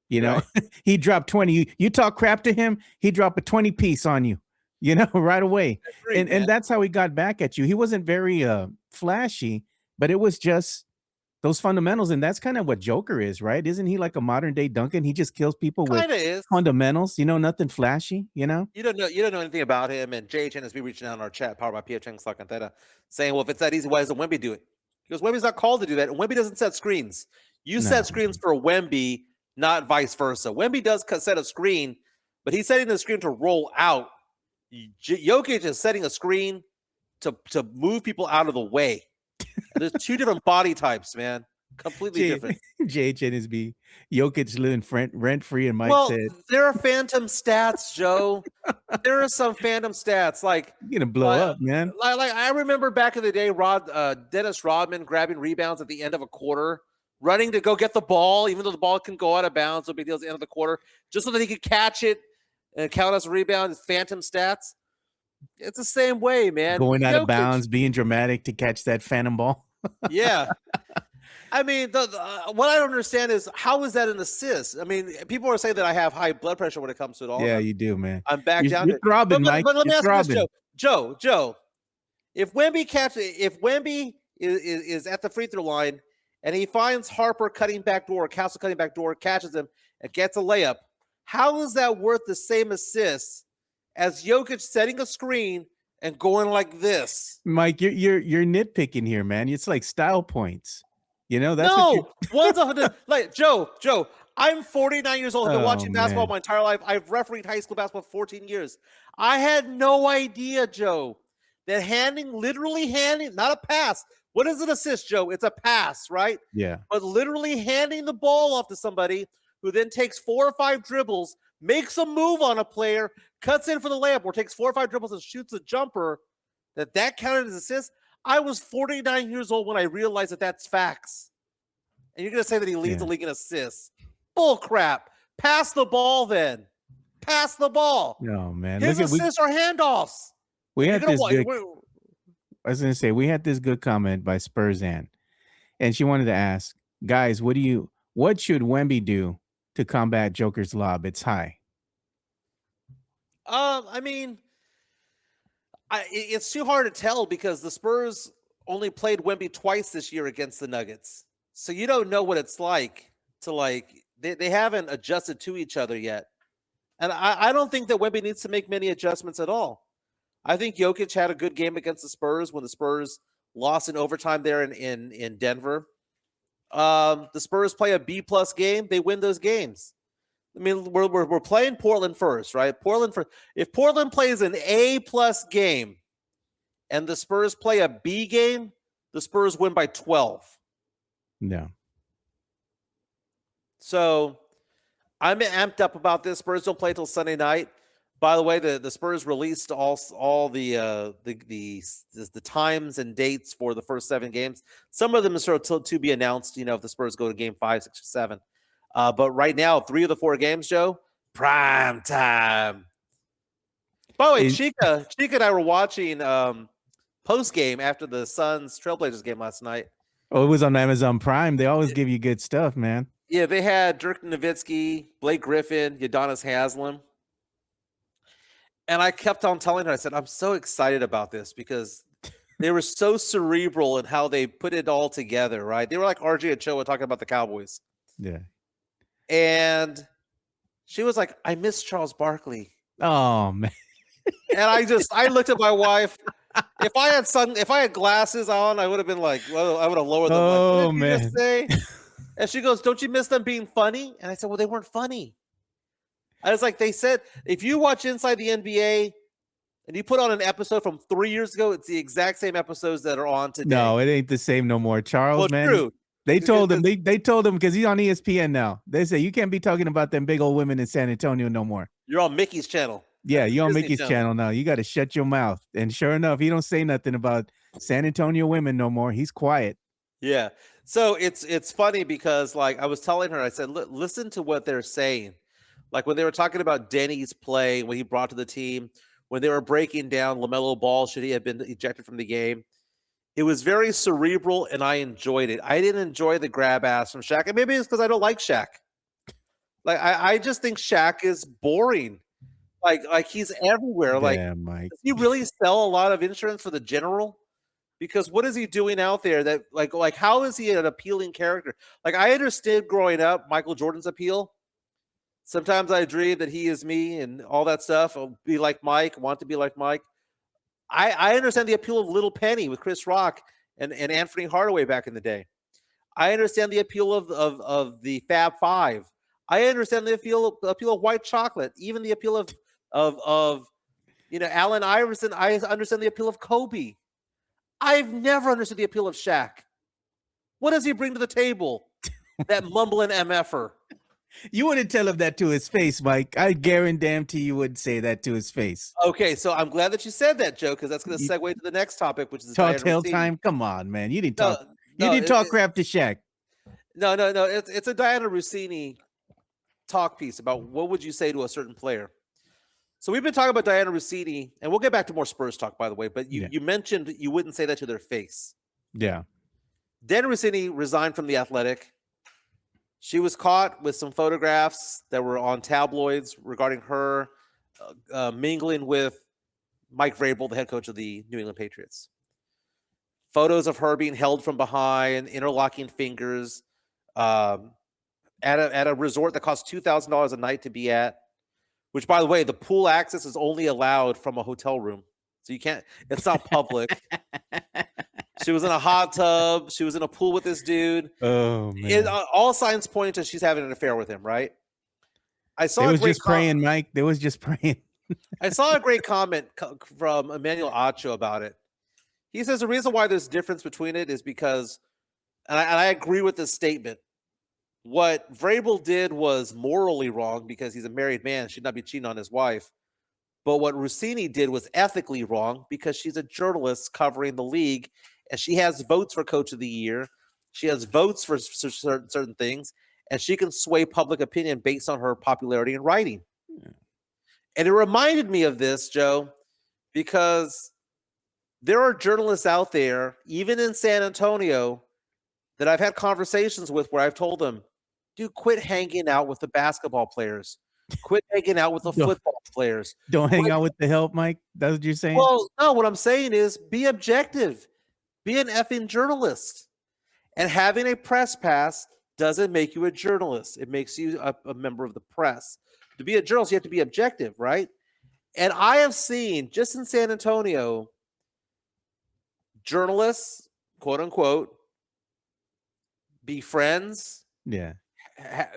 You know, right. He dropped 20. You talk crap to him, he dropped a 20 piece on you, you know, right away. And that's how he got back at you. He wasn't very flashy, but it was just those fundamentals. And that's kind of what Joker is, right? Isn't he like a modern day Duncan? He just kills people with fundamentals, you know, nothing flashy, you know? You don't know anything about him. And JHN has been reaching out in our chat, powered by PF Chang Contetta, saying, well, if it's that easy, why doesn't Wemby do it? Because Wemby's not called to do that. And Wemby doesn't set screens. You set screens for Wemby, not vice versa. Wemby does set a screen, but he's setting the screen to roll out. Jokic is setting a screen to move people out of the way. There's 2 different body types, man. Completely different. JHNSB. Jokic living rent-free, and Mike said. There are phantom stats, Joe. There are some phantom stats. Like, you're going to blow up, man. Like I remember back in the day, Dennis Rodman grabbing rebounds at the end of a quarter, running to go get the ball, even though the ball can go out of bounds, no big deal at the end of the quarter, just so that he could catch it and count as a rebound. It's phantom stats. It's the same way, man. Going out of bounds, being dramatic to catch that phantom ball. Yeah. I mean, what I don't understand is, how is that an assist? I mean, people are saying that I have high blood pressure when it comes to it all. Yeah, you do, man. I'm back down. You're throbbing, Mike. But let me ask you this, Joe. If Wemby is at the free throw line and he finds Harper cutting back door, Castle cutting back door, catches him and gets a layup, how is that worth the same assist as Jokic setting a screen and going like this? Mike, you're nitpicking here, man. It's like style points. You know, that's one's 100. Like Joe, I'm 49 years old. I've been watching basketball my entire life. I've refereed high school basketball for 14 years. I had no idea, Joe, that literally handing, not a pass. What is an assist, Joe? It's a pass, right? Yeah. But literally handing the ball off to somebody who then takes 4 or 5 dribbles, makes a move on a player, cuts in for the layup, or takes 4 or 5 dribbles and shoots a jumper, that counted as assist. I was 49 years old when I realized that that's facts. And you're going to say that he leads the league in assists. Bull crap. Pass the ball then. Pass the ball. No, man. His assists are handoffs. We had this good, I was going to say, we had this good comment by Spurs Ann. And she wanted to ask, guys, what should Wemby do to combat Joker's lob? It's high. I mean, it's too hard to tell because the Spurs only played Wemby twice this year against the Nuggets. So you don't know what it's like to they haven't adjusted to each other yet. And I don't think that Wemby needs to make many adjustments at all. I think Jokic had a good game against the Spurs when the Spurs lost in overtime there in Denver. The Spurs play a B+ game, they win those games. I mean, we're playing Portland first, right? If Portland plays an A+ game and the Spurs play a B game, the Spurs win by 12. No. So I'm amped up about this. Spurs don't play till Sunday night. By the way, the Spurs released all the times and dates for the first 7 games. Some of them are sort of to be announced. If the Spurs go to game 5, 6, or 7. But right now, 3 of the 4 games, Joe, prime time. By the way, Chica and I were watching post game after the Suns Trailblazers game last night. Oh, it was on Amazon Prime. They always give you good stuff, man. Yeah, they had Dirk Nowitzki, Blake Griffin, Udonis Haslem. And I kept on telling her, I said, I'm so excited about this because they were so cerebral in how they put it all together, right? They were like RJ Ochoa talking about the Cowboys. Yeah. And she was like, I miss Charles Barkley. Oh, man. And I looked at my wife. If I had glasses on, I would have been like, well, I would have lowered them. Oh, what did man. you just say? And she goes, don't you miss them being funny? And I said, well, they weren't funny. I was like, they said, if you watch Inside the NBA and you put on an episode from 3 years ago, it's the exact same episodes that are on today. No, it ain't the same no more. Charles, Well, man. true. They told him they told him because he's on ESPN now. They say you can't be talking about them big old women in San Antonio no more. You're on Mickey's channel. Yeah, you're on Disney Mickey's channel. channel now. You got to shut your mouth. And sure enough, he don't say nothing about San Antonio women no more. He's quiet. Yeah. So it's funny because like I was telling her, I said, listen to what they're saying. Like when they were talking about Denny's play, what he brought to the team, when they were breaking down LaMelo Ball, should he have been ejected from the game? It was very cerebral, and I enjoyed it. I didn't enjoy the grab ass from Shaq, and maybe it's because I don't like Shaq. Like I just think Shaq is boring. Like he's everywhere. Like, Yeah, Mike. does he really sell a lot of insurance for the general? Because what is he doing out there that like how is he an appealing character? Like I understood growing up Michael Jordan's appeal. Sometimes I dream that he is me and all that stuff. I'll be like Mike, want to be like Mike. I understand the appeal of Little Penny with Chris Rock and Anthony Hardaway back in the day. I understand the appeal of the Fab Five. I understand the appeal of white chocolate, even the appeal of Allen Iverson. I understand the appeal of Kobe. I've never understood the appeal of Shaq. What does he bring to the table? That mumbling MFer. You wouldn't tell him that to his face, Mike. I guarantee you wouldn't say that to his face. Okay, so I'm glad that you said that, Joe, because that's going to segue to the next topic, which is Tall tale time. Come on, man. You didn't talk. You didn't talk crap to Shaq. No. It's a Diana Rossini talk piece about what would you say to a certain player. So we've been talking about Diana Rossini, and we'll get back to more Spurs talk, by the way. But you mentioned you wouldn't say that to their face. Yeah. Diana Rossini resigned from the Athletic. She was caught with some photographs that were on tabloids regarding her mingling with Mike Vrabel, the head coach of the New England Patriots. Photos of her being held from behind, interlocking fingers, at a resort that costs $2,000 a night to be at. Which, by the way, the pool access is only allowed from a hotel room, so you can't. It's not public. She was in a hot tub. She was in a pool with this dude. Oh man! All signs point to she's having an affair with him, right? They was just praying, Mike. They was just praying. I saw a great comment from Emmanuel Acho about it. He says the reason why there's a difference between it is because, and I agree with this statement. What Vrabel did was morally wrong because he's a married man, should not be cheating on his wife. But what Rossini did was ethically wrong because she's a journalist covering the league, and she has votes for Coach of the Year. She has votes for certain things, and she can sway public opinion based on her popularity in writing. Yeah. And it reminded me of this, Joe, because there are journalists out there, even in San Antonio, that I've had conversations with where I've told them, dude, quit hanging out with the basketball players. Quit hanging out with the football players. Don't hang out with the help, Mike. That's what you're saying? Well, no, what I'm saying is be objective. Be an effing journalist. And having a press pass doesn't make you a journalist. It makes you a member of the press. To be a journalist, you have to be objective, right? And I have seen, just in San Antonio, journalists, quote unquote, be friends. Yeah.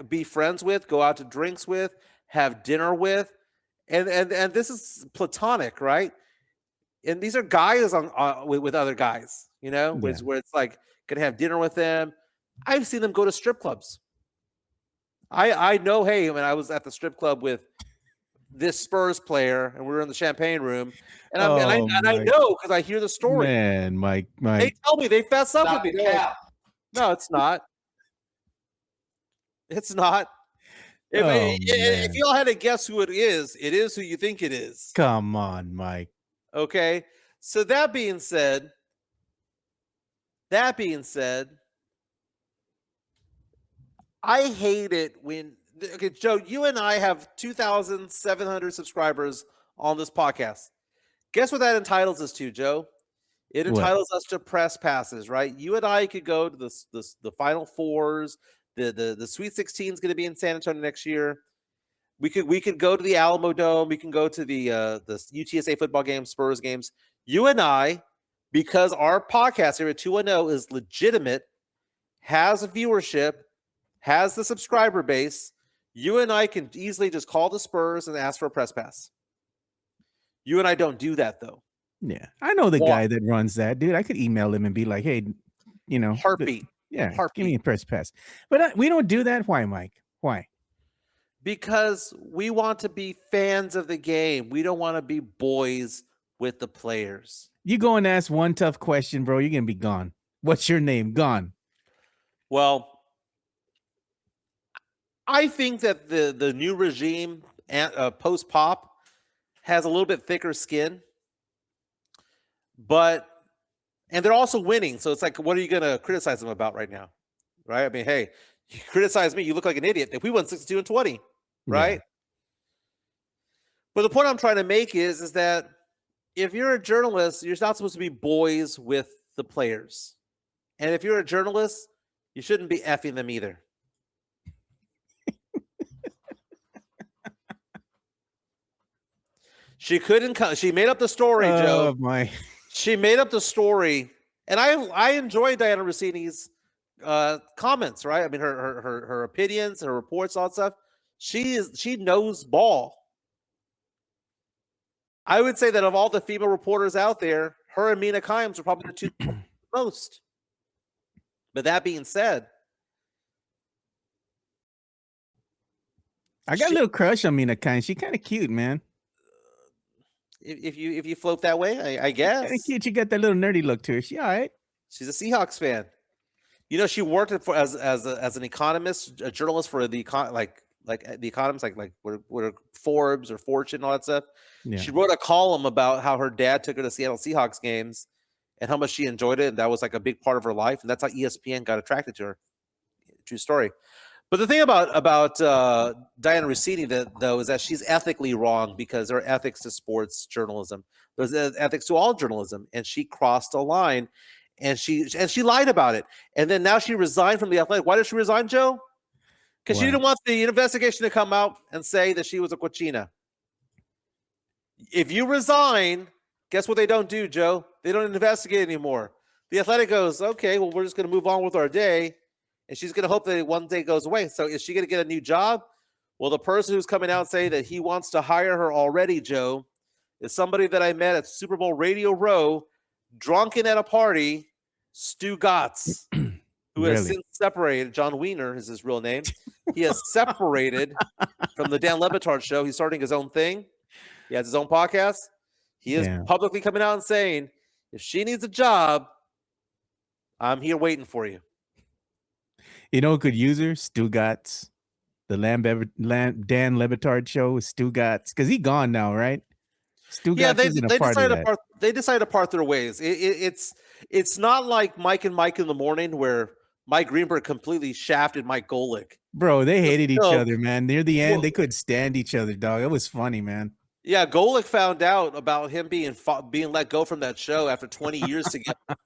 Be friends with, go out to drinks with, have dinner with, and this is platonic, right? And these are guys with other guys, where it's like gonna have dinner with them. I've seen them go to strip clubs. I know. Hey, I mean, I was at the strip club with this Spurs player, and we were in the champagne room, and I Mike. know because I hear the story. Man, Mike. They tell me, they fess up Stop with the me. They're like, cap. no, it's not. It's not. If Man. y'all had to guess who it is who you think it is. Come on, Mike. Okay. So that being said, I hate it when Joe, you and I have 2,700 subscribers on this podcast. Guess what that entitles us to, Joe? It What? entitles us to press passes, right? You and I could go to the Final Fours. The Sweet 16 is going to be in San Antonio next year. We could go to the Alamo Dome. We can go to the UTSA football games, Spurs games. You and I, because our podcast here at 210 is legitimate, has a viewership, has the subscriber base, you and I can easily just call the Spurs and ask for a press pass. You and I don't do that, though. Yeah. I know the guy that runs that, dude. I could email him and be like, hey, Heartbeat. Yeah, Heartbeat. give me a press pass. But we don't do that. Why, Mike? Why? Because we want to be fans of the game. We don't want to be boys with the players. You go and ask one tough question, bro, you're going to be gone. What's your name? Gone. Well, I think that the new regime, post-pop, has a little bit thicker skin. And they're also winning. So it's like, what are you going to criticize them about right now? Right? I mean, hey, you criticize me, you look like an idiot. If we won 62-20, right? Yeah. But the point I'm trying to make is that if you're a journalist, you're not supposed to be boys with the players. And if you're a journalist, you shouldn't be effing them either. She couldn't come. She made up the story, Joe. My. She made up the story. And I enjoy Diana Rossini's comments, right? I mean, her opinions, her reports, all that stuff. She knows ball. I would say that of all the female reporters out there, her and Mina Kimes are probably the two most. But that being said, I got a little crush on Mina Kimes. She kind of cute, man. If you float that way, I guess. Kind of cute. She got that little nerdy look to her. She all right. She's a Seahawks fan. You know, she worked as an economist, a journalist for the the Economist, like what Forbes or Fortune, all that stuff. Yeah. She wrote a column about how her dad took her to Seattle Seahawks games and how much she enjoyed it. And that was like a big part of her life. And that's how ESPN got attracted to her. True story. But the thing about Diana Rossini, though, is that she's ethically wrong because there are ethics to sports journalism. There's ethics to all journalism. And she crossed a line. And she lied about it. And then now she resigned from the Athletic. Why did she resign, Joe? Because she didn't want the investigation to come out and say that she was a cochina. If you resign, guess what they don't do, Joe? They don't investigate anymore. The Athletic goes, okay, well, we're just going to move on with our day. And she's going to hope that one day goes away. So is she going to get a new job? Well, the person who's coming out saying that he wants to hire her already, Joe, is somebody that I met at Super Bowl Radio Row, drunken at a party, Stu Gatz, who has since separated. John Wiener is his real name. He has separated from the Dan Le Batard show. He's starting his own thing. He has his own podcast. He is publicly coming out and saying, if she needs a job, I'm here waiting for you. You know who could use her? Stu Gatz. The Dan Le Batard show with Stu Gatz. Because he's gone now, right? Stu Gatz isn't a part of that. They decided to part their ways. It's not like Mike and Mike in the Morning where Mike Greenberg completely shafted Mike Golick. Bro, they hated each other, man. Near the end, they couldn't stand each other, dog. It was funny, man. Yeah, Golick found out about him being let go from that show after 20 years together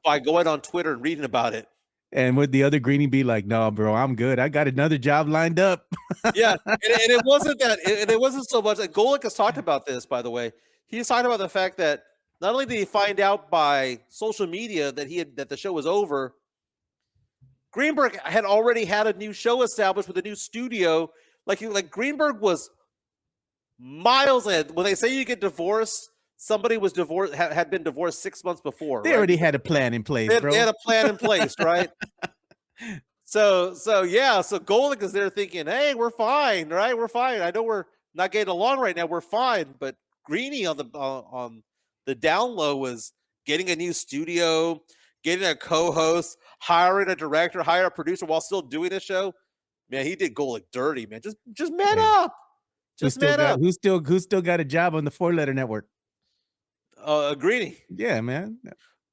by going on Twitter and reading about it. And would the other greenie be like, no, bro, I'm good. I got another job lined up. Yeah, and it wasn't that. And it wasn't so much. Like Golick has talked about this, by the way. He's talked about the fact that not only did he find out by social media that the show was over, Greenberg had already had a new show established with a new studio. Like Greenberg was miles ahead. When they say you get divorced, somebody was divorced, had been divorced 6 months before. They already had a plan in place, bro. They had a plan in place, right? So Golick is there thinking, hey, we're fine, right? We're fine. I know we're not getting along right now. We're fine. But Greeny on the down low was getting a new studio, getting a co-host, hiring a director, hire a producer while still doing a show. Man, he did Golick dirty, man. Just man Hey, up. Just man up. who still got a job on the 4-letter network? Greeny. Yeah, man.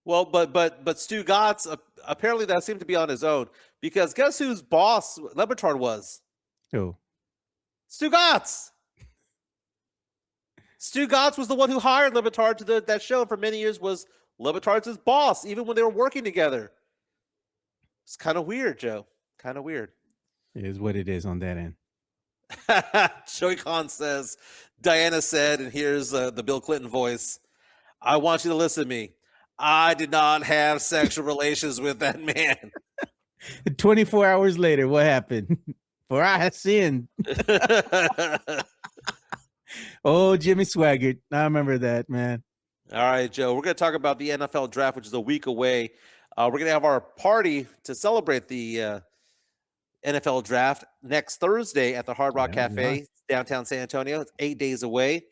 Well, but Stu Gotts, apparently that seemed to be on his own, because guess whose boss Lebatard was? Who? Stu Gotts. Stu Gotts was the one who hired Lebatard to that show, and for many years was Lebatard's boss, even when they were working together. It's kind of weird, Joe. Kind of weird. It is what it is on that end. Joey Khan says, Diana said, and here's the Bill Clinton voice, I want you to listen to me. I did not have sexual relations with that man. 24 hours later, what happened? For I have sinned. Oh, Jimmy Swaggart. I remember that, man. All right, Joe. We're going to talk about the NFL draft, which is a week away. We're going to have our party to celebrate the NFL draft next Thursday at the Hard Rock Cafe, downtown San Antonio. It's 8 days away.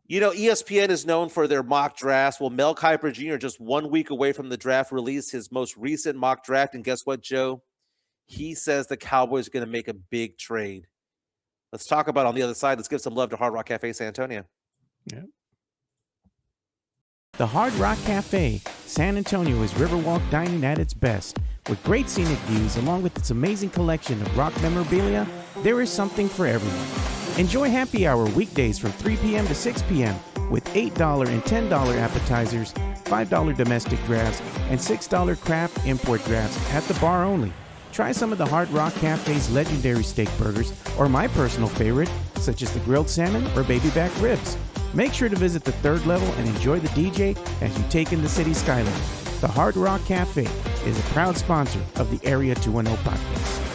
You know, ESPN is known for their mock drafts. Well, Mel Kiper Jr., just 1 week away from the draft, released his most recent mock draft. And guess what, Joe? He says the Cowboys are going to make a big trade. Let's talk about it on the other side. Let's give some love to Hard Rock Cafe San Antonio. Yeah. The Hard Rock Cafe, San Antonio, is Riverwalk dining at its best. With great scenic views, along with its amazing collection of rock memorabilia, there is something for everyone. Enjoy happy hour weekdays from 3 p.m. to 6 p.m. with $8 and $10 appetizers, $5 domestic drafts, and $6 craft import drafts at the bar only. Try some of the Hard Rock Cafe's legendary steak burgers, or my personal favorite, such as the grilled salmon or baby back ribs. Make sure to visit the third level and enjoy the DJ as you take in the city skyline. The Hard Rock Cafe is a proud sponsor of the Area 210 podcast.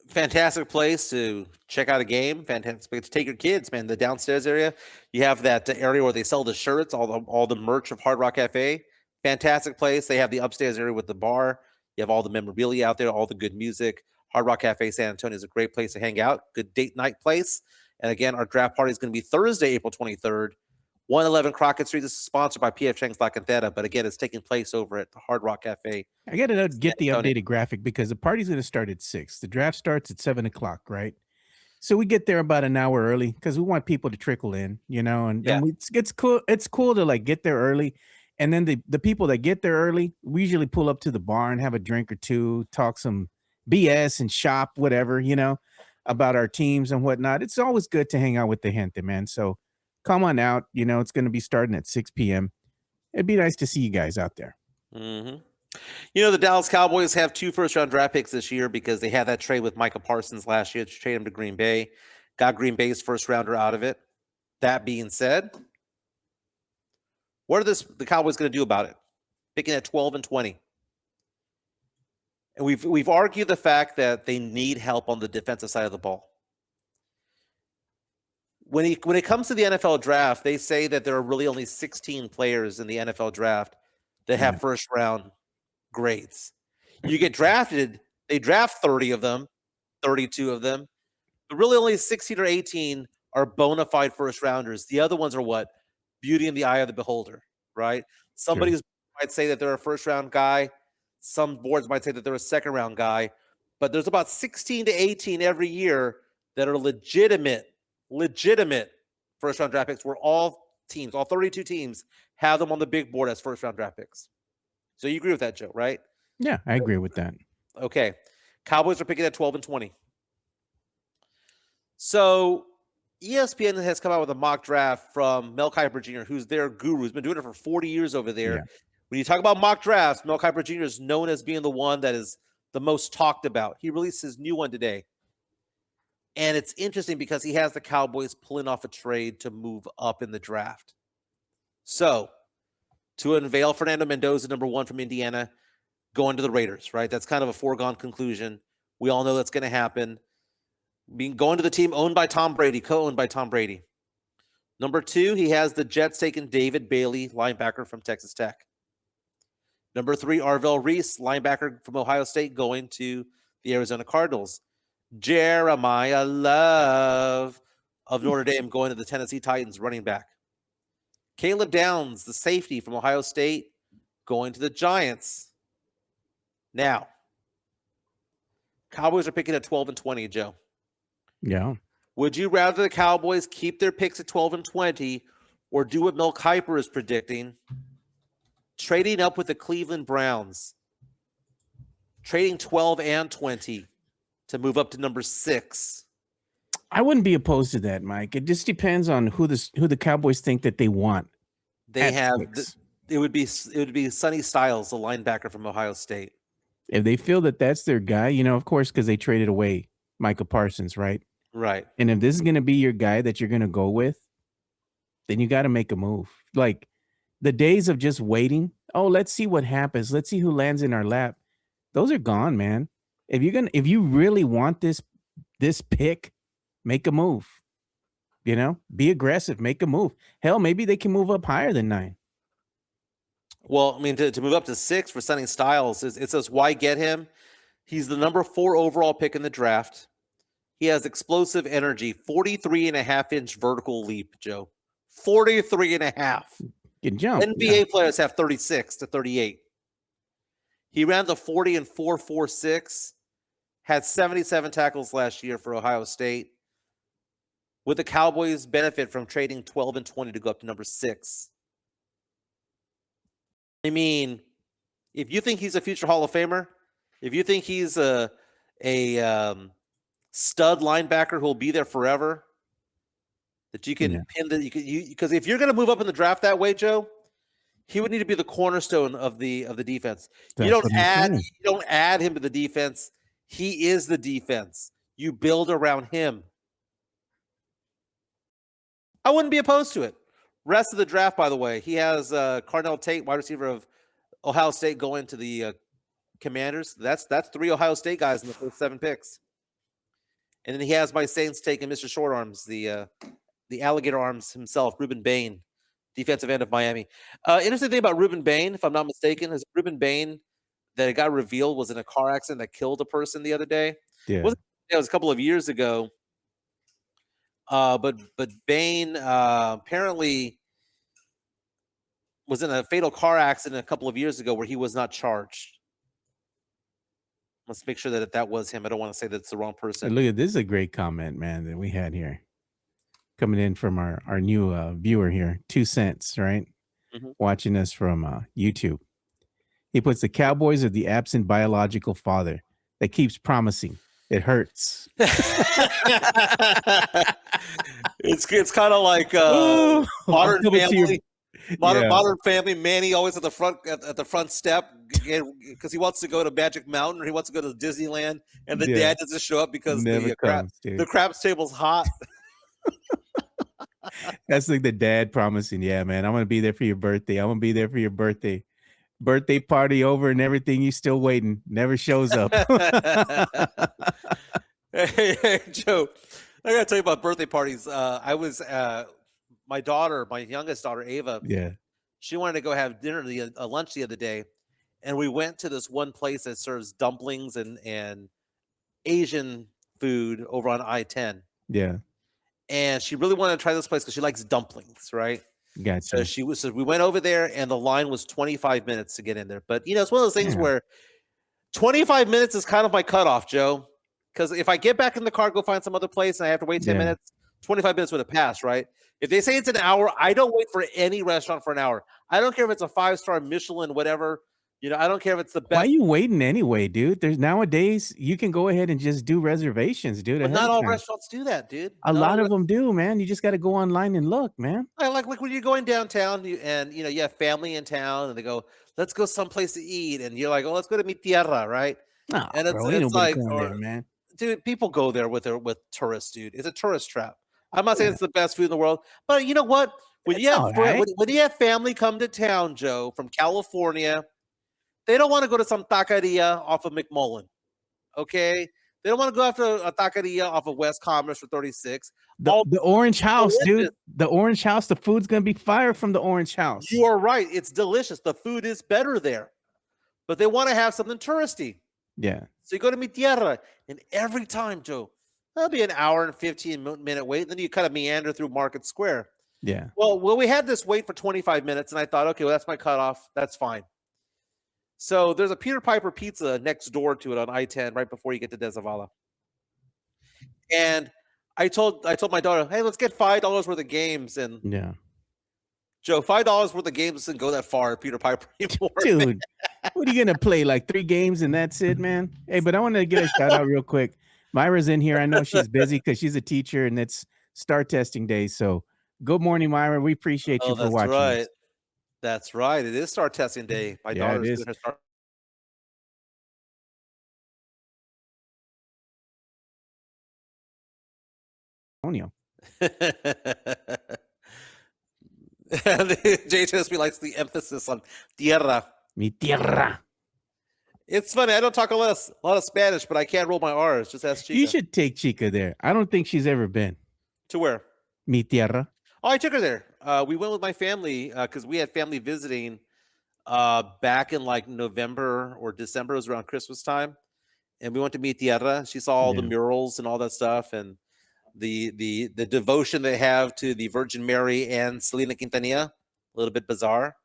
Fantastic place to check out a game. Fantastic place to take your kids, man. The downstairs area, you have that area where they sell the shirts, all the merch of Hard Rock Cafe. Fantastic place. They have the upstairs area with the bar. You have all the memorabilia out there, all the good music. Hard Rock Cafe San Antonio is a great place to hang out. Good date night place. And again, our draft party is going to be Thursday, April 23rd, 111 Crockett Street. This is sponsored by P.F. Chang's Contetta, but again, it's taking place over at the Hard Rock Cafe. I got to get the updated graphic because the party's going to start at 6. The draft starts at 7 o'clock, right? So we get there about an hour early because we want people to trickle in, you know, and it's cool. It's cool to like get there early. And then the people that get there early, we usually pull up to the bar and have a drink or two, talk some BS and shop, whatever, you know, about our teams and whatnot. It's always good to hang out with the gente, man. So come on out. You know, it's going to be starting at 6 p.m. It'd be nice to see you guys out there. Mm-hmm. You know, the Dallas Cowboys have 2 first-round draft picks this year because they had that trade with Micah Parsons last year to trade him to Green Bay. Got Green Bay's first-rounder out of it. That being said, what are the Cowboys going to do about it? Picking at 12 and 20. And we've argued the fact that they need help on the defensive side of the ball. When it comes to the NFL draft, they say that there are really only 16 players in the NFL draft that have first-round grades. You get drafted, they draft 30 of them, 32 of them, but really only 16 or 18 are bona fide first-rounders. The other ones are what? Beauty in the eye of the beholder, right? Somebody might say that they're a first-round guy. Some boards might say that they're a second-round guy. But there's about 16 to 18 every year that are legitimate first-round draft picks where all 32 teams, have them on the big board as first-round draft picks. So you agree with that, Joe, right? Yeah, I agree with that. Okay. Cowboys are picking at 12 and 20. So ESPN has come out with a mock draft from Mel Kiper Jr., who's their guru. He's been doing it for 40 years over there. Yeah. When you talk about mock drafts, Mel Kiper Jr. is known as being the one that is the most talked about. He released his new one today. And it's interesting because he has the Cowboys pulling off a trade to move up in the draft. So, to unveil Fernando Mendoza, number 1 from Indiana, going to the Raiders, right? That's kind of a foregone conclusion. We all know that's going to happen. Going to the team owned by Tom Brady, co-owned by Tom Brady. Number 2, he has the Jets taking David Bailey, linebacker from Texas Tech. Number 3, Arvell Reese, linebacker from Ohio State, going to the Arizona Cardinals. Jeremiah Love of Notre Dame going to the Tennessee Titans, running back. Caleb Downs, the safety from Ohio State, going to the Giants. Now, Cowboys are picking at 12 and 20, Joe. Yeah. Would you rather the Cowboys keep their picks at 12 and 20 or do what Mel Kiper is predicting, trading up with the Cleveland Browns, trading 12 and 20 to move up to number 6? I wouldn't be opposed to that, Mike. It just depends on who the Cowboys think that they want. They have it would be Sonny Styles, the linebacker from Ohio State. If they feel that that's their guy, of course, because they traded away Micah Parsons, right? Right. And if this is going to be your guy that you're going to go with, then you got to make a move. Like the days of just waiting, oh, let's see what happens. Let's see who lands in our lap. Those are gone, man. If you really want this pick, make a move. Be aggressive, make a move. Hell, maybe they can move up higher than 9. Well, I mean, to move up to 6 for Sonny Styles, it says, why get him? He's the number 4 overall pick in the draft. He has explosive energy, 43.5-inch vertical leap, Joe. 43.5. Can jump. NBA players have 36 to 38. He ran the 40 and 4.46, had 77 tackles last year for Ohio State. Would the Cowboys benefit from trading 12 and 20 to go up to number 6? I mean, if you think he's a future Hall of Famer, if you think he's a stud linebacker who will be there forever, that you can pin because if you're going to move up in the draft that way, Joe, he would need to be the cornerstone of the defense. You don't add him to the defense. He is the defense. You build around him. I wouldn't be opposed to it. Rest of the draft, by the way, he has Carnell Tate, wide receiver of Ohio State, going to the Commanders. That's 3 Ohio State guys in the first 7 picks. And then he has my Saints taking Mr. Short Arms, the alligator arms himself, Ruben Bain, defensive end of Miami. Interesting thing about Ruben Bain, if I'm not mistaken, is Ruben Bain that it got revealed was in a car accident that killed a person the other day. Yeah. It was a couple of years ago. But Bain apparently was in a fatal car accident a couple of years ago where he was not charged. Let's make sure that was him. I don't want to say that's the wrong person. Hey, look at this is a great comment, man, that we had here coming in from our new viewer here, 2 cents, right? Mm-hmm. Watching us from YouTube. He puts the Cowboys are the absent biological father that keeps promising. It hurts. It's kind of like Modern Family. Modern Family. Manny always at the front step because he wants to go to Magic Mountain or he wants to go to Disneyland, and the dad doesn't show up because the craps table's hot. That's like the dad promising, yeah, man, I'm gonna be there for your birthday. I'm gonna be there for your birthday. Birthday party over and everything. You still waiting. Never shows up. Hey, Joe, I gotta tell you about birthday parties. I was my youngest daughter, Ava. Yeah. She wanted to go have dinner, lunch the other day, and we went to this one place that serves dumplings and Asian food over on I-10. Yeah. And she really wanted to try this place because she likes dumplings, right? Gotcha. So we went over there, and the line was 25 minutes to get in there. But it's one of those things where 25 minutes is kind of my cutoff, Joe. Because if I get back in the car, go find some other place, and I have to wait 10 minutes, 25 minutes would have passed, right? If they say it's an hour, I don't wait for any restaurant for an hour. I don't care if it's a 5-star Michelin, whatever. I don't care if it's the best. Why are you waiting anyway, dude? There's nowadays you can go ahead and just do reservations, dude. But not all restaurants do that, dude. A lot of them do, man. You just got to go online and look, man. I like when you're going downtown and you have family in town and they go, let's go someplace to eat, and you're like, oh, let's go to Mi Tierra, right? No, and it's like, there, man. Dude, people go there with tourists, dude. It's a tourist trap. I'm not saying it's the best food in the world, but you know what? When you have family come to town, Joe, from California, they don't want to go to some taqueria off of McMullen, okay? They don't want to go after a taqueria off of West Commerce for 36. The Orange House, dude. The Orange House, the food's going to be fire from the Orange House. You are right. It's delicious. The food is better there. but they want to have something touristy. Yeah. So you go to Mi Tierra, and every time, Joe, that'll be an hour and 15-minute wait. Then you kind of meander through Market Square. Yeah. Well, we had this wait for 25 minutes, and I thought, okay, well, that's my cutoff. That's fine. So there's a Peter Piper Pizza next door to it on I-10 right before you get to Dezavala. And I told my daughter, hey, let's get $5 worth of games. And Yeah. Joe, $5 worth of games doesn't go that far at Peter Piper anymore. Dude, what are you going to play? Like 3 games and that's it, man? Hey, but I want to get a shout out real quick. Myra's in here. I know she's busy because she's a teacher and it's STAR testing day. So good morning, Myra. We appreciate you for That's watching. right. Us. That's right. It is STAR testing day. My Yeah, daughter's it is. doing her STAR. Antonio. JTSB likes the emphasis on tierra. Mi tierra. It's funny. I don't talk a lot of Spanish, but I can't roll my R's. Just ask Chica. You should take Chica there. I don't think she's ever been. To where? Mi tierra. Oh, I took her there. We went with my family because we had family visiting back in like November or December. It was around Christmas time. And we went to Mi Tierra. She saw all the murals and all that stuff. And the devotion they have to the Virgin Mary and Selena Quintanilla, a little bit bizarre.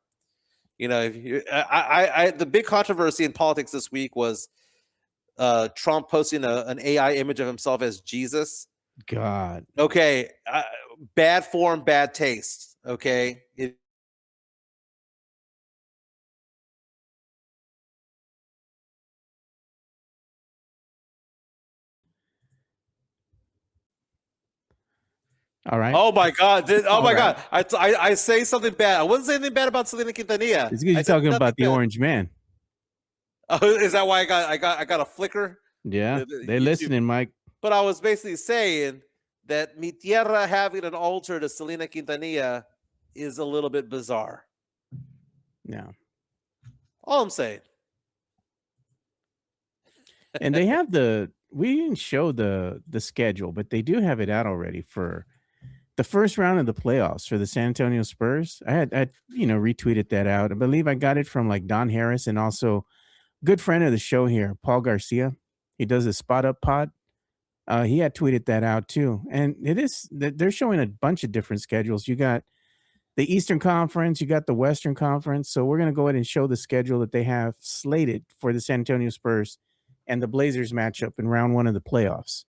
You know, if you, the big controversy in politics this week was Trump posting an AI image of himself as Jesus. God. Okay, bad form, bad taste. Okay. All right. Oh my God! Oh my right. God! I say something bad. I wasn't saying anything bad about Selena Quintanilla. It's because you're talking about the Orange Man. Oh, is that why I got a flicker? Yeah, they're YouTube. listening, Mike. But I was basically saying that Mi Tierra having an altar to Selena Quintanilla is a little bit bizarre. Yeah. All I'm saying. And they have we didn't show the schedule, but they do have it out already for the first round of the playoffs for the San Antonio Spurs. I retweeted that out. I believe I got it from like Don Harris and also good friend of the show here, Paul Garcia. He does a Spot Up Pod. He had tweeted that out too. And they're showing a bunch of different schedules. You got the Eastern Conference, you got the Western Conference. So we're going to go ahead and show the schedule that they have slated for the San Antonio Spurs and the Blazers matchup in round 1 of the playoffs.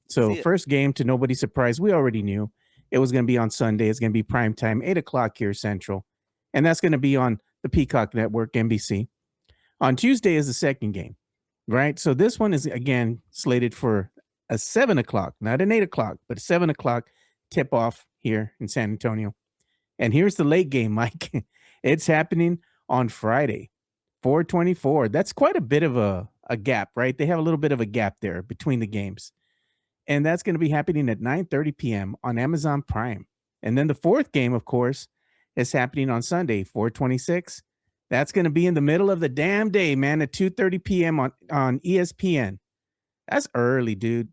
So first game, to nobody's surprise, we already knew it was going to be on Sunday. It's going to be prime time, 8 o'clock here Central. And that's going to be on the Peacock Network, NBC. On Tuesday is the second game, right? So this one is, again, slated for a 7 o'clock, not an 8 o'clock, but a 7 o'clock tip-off here in San Antonio. And here's the late game, Mike. It's happening on Friday, 4:24. That's quite a bit of a gap, right? They have a little bit of a gap there between the games. And that's going to be happening at 9:30 p.m. on Amazon Prime. And then the fourth game, of course, is happening on Sunday, 4:26. That's going to be in the middle of the damn day, man, at 2:30 p.m. on ESPN. That's early, dude.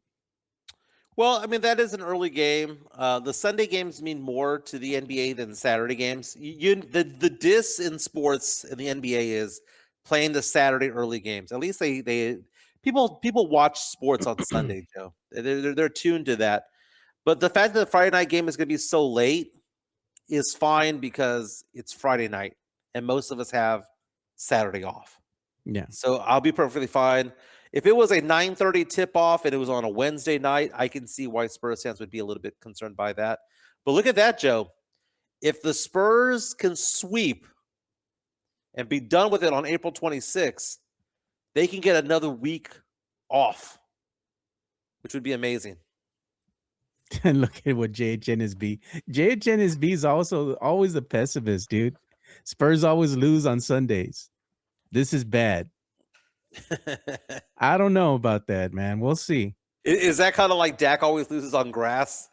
Well, I mean, that is an early game. The Sunday games mean more to the NBA than the Saturday games. The diss in sports in the NBA is playing the Saturday early games. At least people watch sports on Sunday, Joe. They're tuned to that. But the fact that the Friday night game is going to be so late is fine because it's Friday night, and most of us have Saturday off. Yeah. So I'll be perfectly fine. If it was a 9:30 tip-off and it was on a Wednesday night, I can see why Spurs fans would be a little bit concerned by that. But look at that, Joe. If the Spurs can sweep and be done with it on April 26th, they can get another week off, which would be amazing. And look at what JHNSB. JHNSB is also always a pessimist, dude. Spurs always lose on Sundays. This is bad. I don't know about that, man. We'll see. Is that kind of like Dak always loses on grass?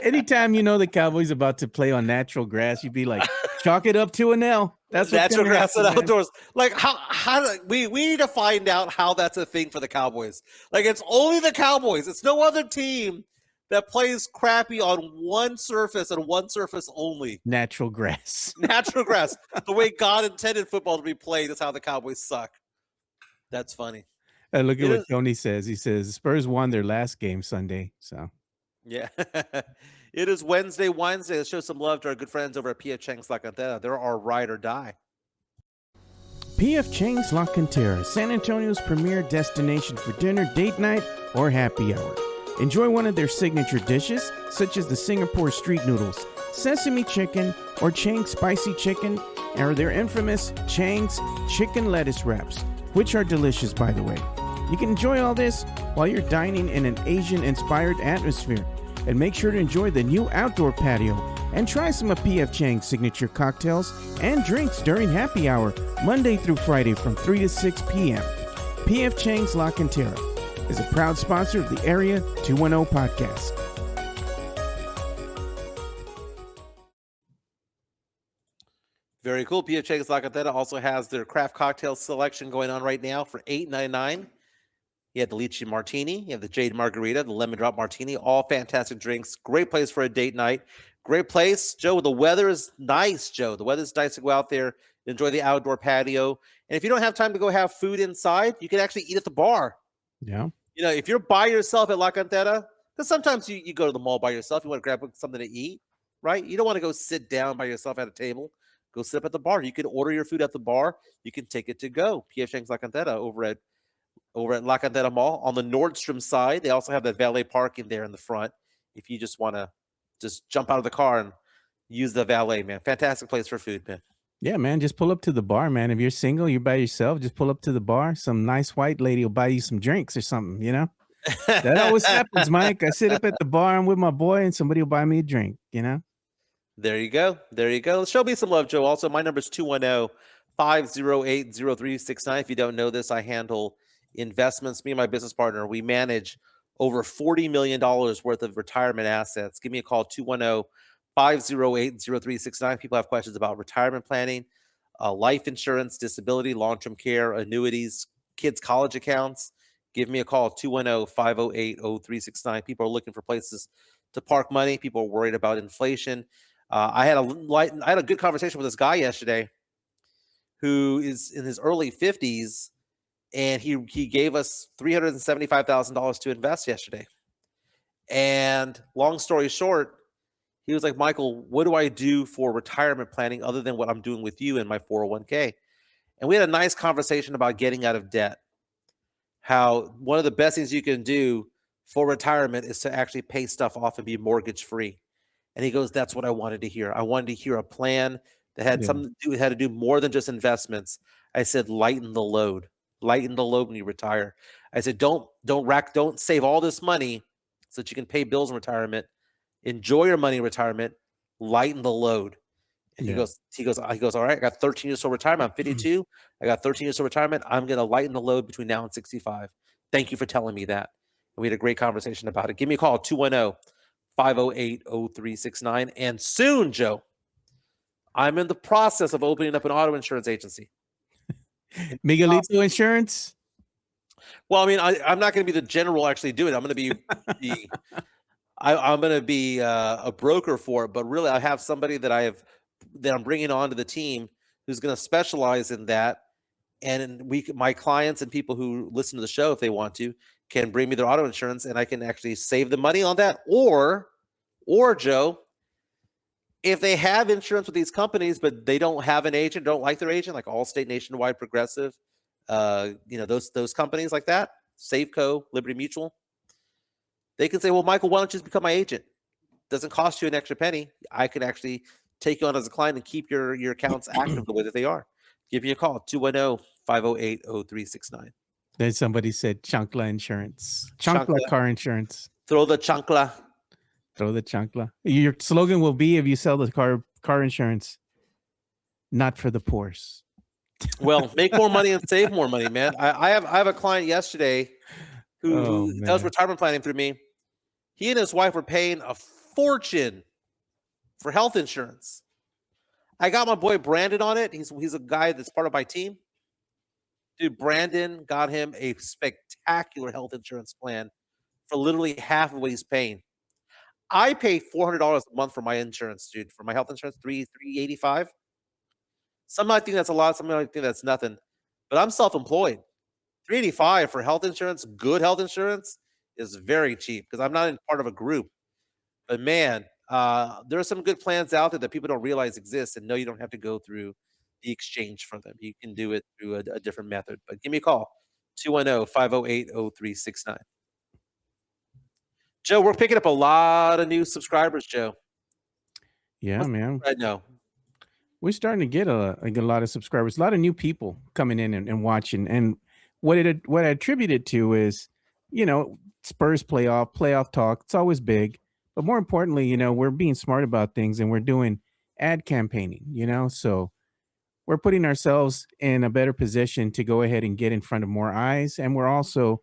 Anytime you know the Cowboys about to play on natural grass, you'd be like, chalk it up to an L. That's natural grass and man. outdoors. Like how we need to find out how that's a thing for the Cowboys. Like it's only the Cowboys. It's no other team that plays crappy on one surface and one surface only. Natural grass. Natural grass. The way God intended football to be played is how the Cowboys suck. That's funny. Look at It what is- Tony says. He says Spurs won their last game Sunday. So Yeah. It is Wednesday. Let's show some love to our good friends over at PF Chang's La Contetta. They're our ride or die. PF Chang's La Contetta, San Antonio's premier destination for dinner, date night, or happy hour. Enjoy one of their signature dishes, such as the Singapore street noodles, sesame chicken, or Chang spicy chicken, or their infamous Chang's chicken lettuce wraps, which are delicious, by the way. You can enjoy all this while you're dining in an Asian-inspired atmosphere. And make sure to enjoy the new outdoor patio and try some of PF Chang's signature cocktails and drinks during happy hour, Monday through Friday from 3 to 6 p.m. PF Chang's La Contetta is a proud sponsor of the Area 210 podcast. Very cool. PF Chang's La Contetta also has their craft cocktail selection going on right now for $8.99. You have the lychee martini, you have the jade margarita, the lemon drop martini, all fantastic drinks. Great place for a date night. Great place, Joe. The weather is nice, Joe. The weather's nice to go out there, enjoy the outdoor patio. And if you don't have time to go have food inside, you can actually eat at the bar. Yeah. You know, if you're by yourself at La Contetta, because sometimes you go to the mall by yourself, you want to grab something to eat, right? You don't want to go sit down by yourself at a table. Go sit up at the bar. You can order your food at the bar. You can take it to go. PF Chang's La Contetta over at La Contetta Mall. On the Nordstrom side, they also have that valet parking there in the front. If you just want to just jump out of the car and use the valet, man. Fantastic place for food, man. Yeah, man, just pull up to the bar, man. If you're single, you're by yourself, just pull up to the bar. Some nice white lady will buy you some drinks or something, you know? That always happens, Mike. I sit up at the bar, I'm with my boy, and somebody will buy me a drink, you know? There you go. There you go. Show me some love, Joe. Also, my number is 210-508-0369. If you don't know this, I handle investments. Me and my business partner, we manage over $40 million worth of retirement assets. Give me a call, 210-508-0369. People have questions about retirement planning, life insurance, disability, long-term care, annuities, kids' college accounts. Give me a call, 210-508-0369. People are looking for places to park money. People are worried about inflation. I had a good conversation with this guy yesterday who is in his early 50s, and he gave us $375,000 to invest yesterday. And long story short, he was like, Michael, what do I do for retirement planning other than what I'm doing with you in my 401k? And we had a nice conversation about getting out of debt. How one of the best things you can do for retirement is to actually pay stuff off and be mortgage free. And he goes, that's what I wanted to hear. I wanted to hear a plan that had something to do, had to do more than just investments. I said, lighten the load. Lighten the load when you retire. I said, don't save all this money so that you can pay bills in retirement. Enjoy your money in retirement. Lighten the load. And he goes, all right, I got 13 years till retirement. I'm 52. I got 13 years till retirement. I'm going to lighten the load between now and 65. Thank you for telling me that. And we had a great conversation about it. Give me a call, 210-508-0369. And soon, Joe, I'm in the process of opening up an auto insurance agency. Miguelito Insurance? Well, I mean, I'm not going to be the general actually doing it. I'm going to be I'm going to be a broker for it. But really, I have somebody that I'm bringing onto the team who's going to specialize in that. And my clients and people who listen to the show, if they want to, can bring me their auto insurance, and I can actually save the money on that. Or Joe, if they have insurance with these companies, but they don't have an agent, don't like their agent, like Allstate, Nationwide, Progressive, those companies like that, Safeco, Liberty Mutual, they can say, well, Michael, why don't you just become my agent? Doesn't cost you an extra penny. I can actually take you on as a client and keep your accounts active the way that they are. Give me a call, 210-508-0369. Then somebody said Chancla Insurance. Chancla car insurance. Throw the chancla. Throw the chancla. Your slogan will be, if you sell the car insurance, not for the poors. Well, make more money and save more money, man. I have a client yesterday who does retirement planning through me. He and his wife were paying a fortune for health insurance. I got my boy Brandon on it. He's a guy that's part of my team. Dude, Brandon got him a spectacular health insurance plan for literally half of what he's paying. I pay $400 a month for my insurance, dude. For my health insurance, 385. Some might think that's a lot. Some might think that's nothing. But I'm self-employed. 385 for health insurance, good health insurance, is very cheap because I'm not in part of a group. But man, there are some good plans out there that people don't realize exist, and no, you don't have to go through the exchange for them. You can do it through a different method. But give me a call, 210-508-0369. Joe, we're picking up a lot of new subscribers, Joe. Yeah, What's man. right now? We're starting to get a lot of subscribers, a lot of new people coming in and watching. And what I attribute it to is, Spurs playoff talk. It's always big, but more importantly, we're being smart about things and we're doing ad campaigning. So we're putting ourselves in a better position to go ahead and get in front of more eyes, and we're also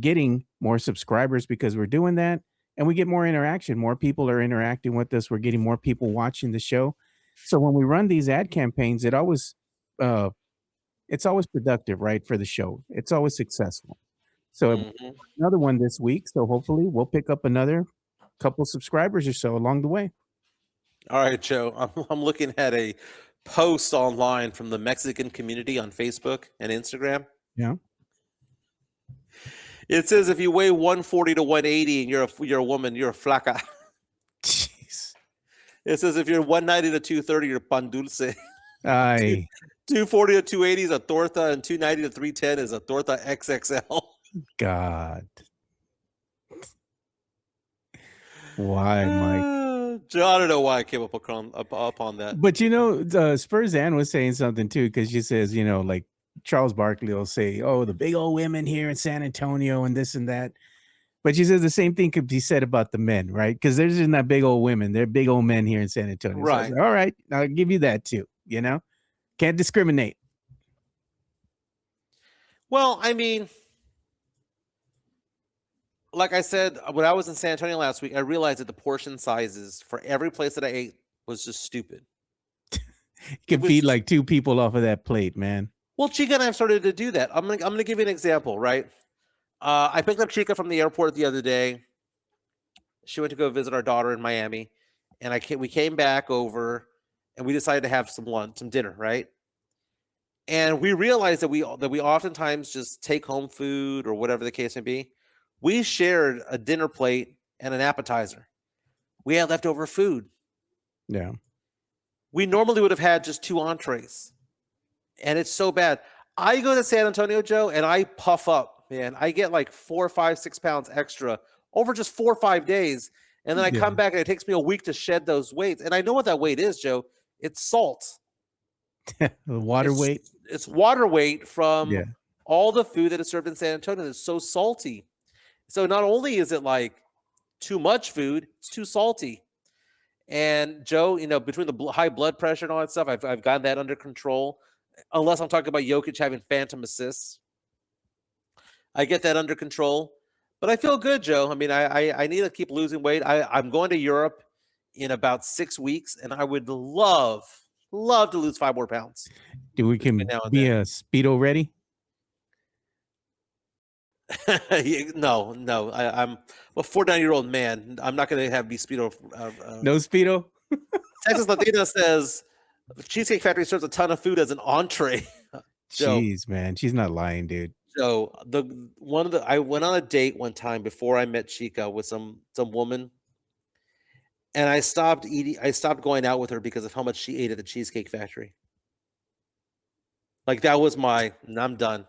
getting more subscribers because we're doing that, and we get more interaction. More people are interacting with us. We're getting more people watching the show. So when we run these ad campaigns, uh, it's always productive, right, for the show. It's always successful. So Mhm. another one this week. So hopefully we'll pick up another couple subscribers or so along the way. All right, Joe. I'm looking at a post online from the Mexican community on Facebook and Instagram. Yeah. It says if you weigh 140 to 180 and you're a woman, you're a flaca. Jeez. It says if you're 190 to 230, you're pan dulce. I 240 to 280 is a torta, and 290 to 310 is a torta XXL. God. Why, Mike? Joe, I don't know why I came up upon that. But Spurs Ann was saying something too, because she says, like Charles Barkley will say, "Oh, the big old women here in San Antonio and this and that." But she says the same thing could be said about the men, right? Because there's just not big old women; they're big old men here in San Antonio. So I was Right. like, all right, I'll give you that too. Can't discriminate. Well, I mean, like I said, when I was in San Antonio last week, I realized that the portion sizes for every place that I ate was just stupid. You can was feed just- like 2 people off of that plate, man. Well, Chica and I have started to do that. I'm gonna give you an example, right? I picked up Chica from the airport the other day. She went to go visit our daughter in Miami, and we came back over, and we decided to have some dinner, right? And we realized that we oftentimes just take home food or whatever the case may be. We shared a dinner plate and an appetizer. We had leftover food. Yeah. We normally would have had just 2 entrees, and it's so bad. I go to San Antonio, Joe, and I puff up, man. I get like 4, 5, 6 pounds extra over just 4 or 5 days, and then I Yeah. come back and it takes me a week to shed those weights. And I know what that weight is, Joe. It's salt. The water It's- weight. It's water weight from Yeah. all the food that is served in San Antonio. It's so salty. So not only is it like too much food, it's too salty. And Joe, between the high blood pressure and all that stuff, I've gotten that under control. Unless I'm talking about Jokic having phantom assists, I get that under control. But I feel good, Joe. I mean, I need to keep losing weight. I'm going to Europe in about 6 weeks, and I would love to lose 5 more pounds. Do we can between now and be then. a Speedo ready? No, I'm a 49-year-old man. I'm not going to have be Speedo. No Speedo? Texas Latina says Cheesecake Factory serves a ton of food as an entree. Joe. Jeez, man. She's not lying, dude. So I went on a date one time before I met Chica with some woman, and I stopped going out with her because of how much she ate at the Cheesecake Factory. Like that was I'm done.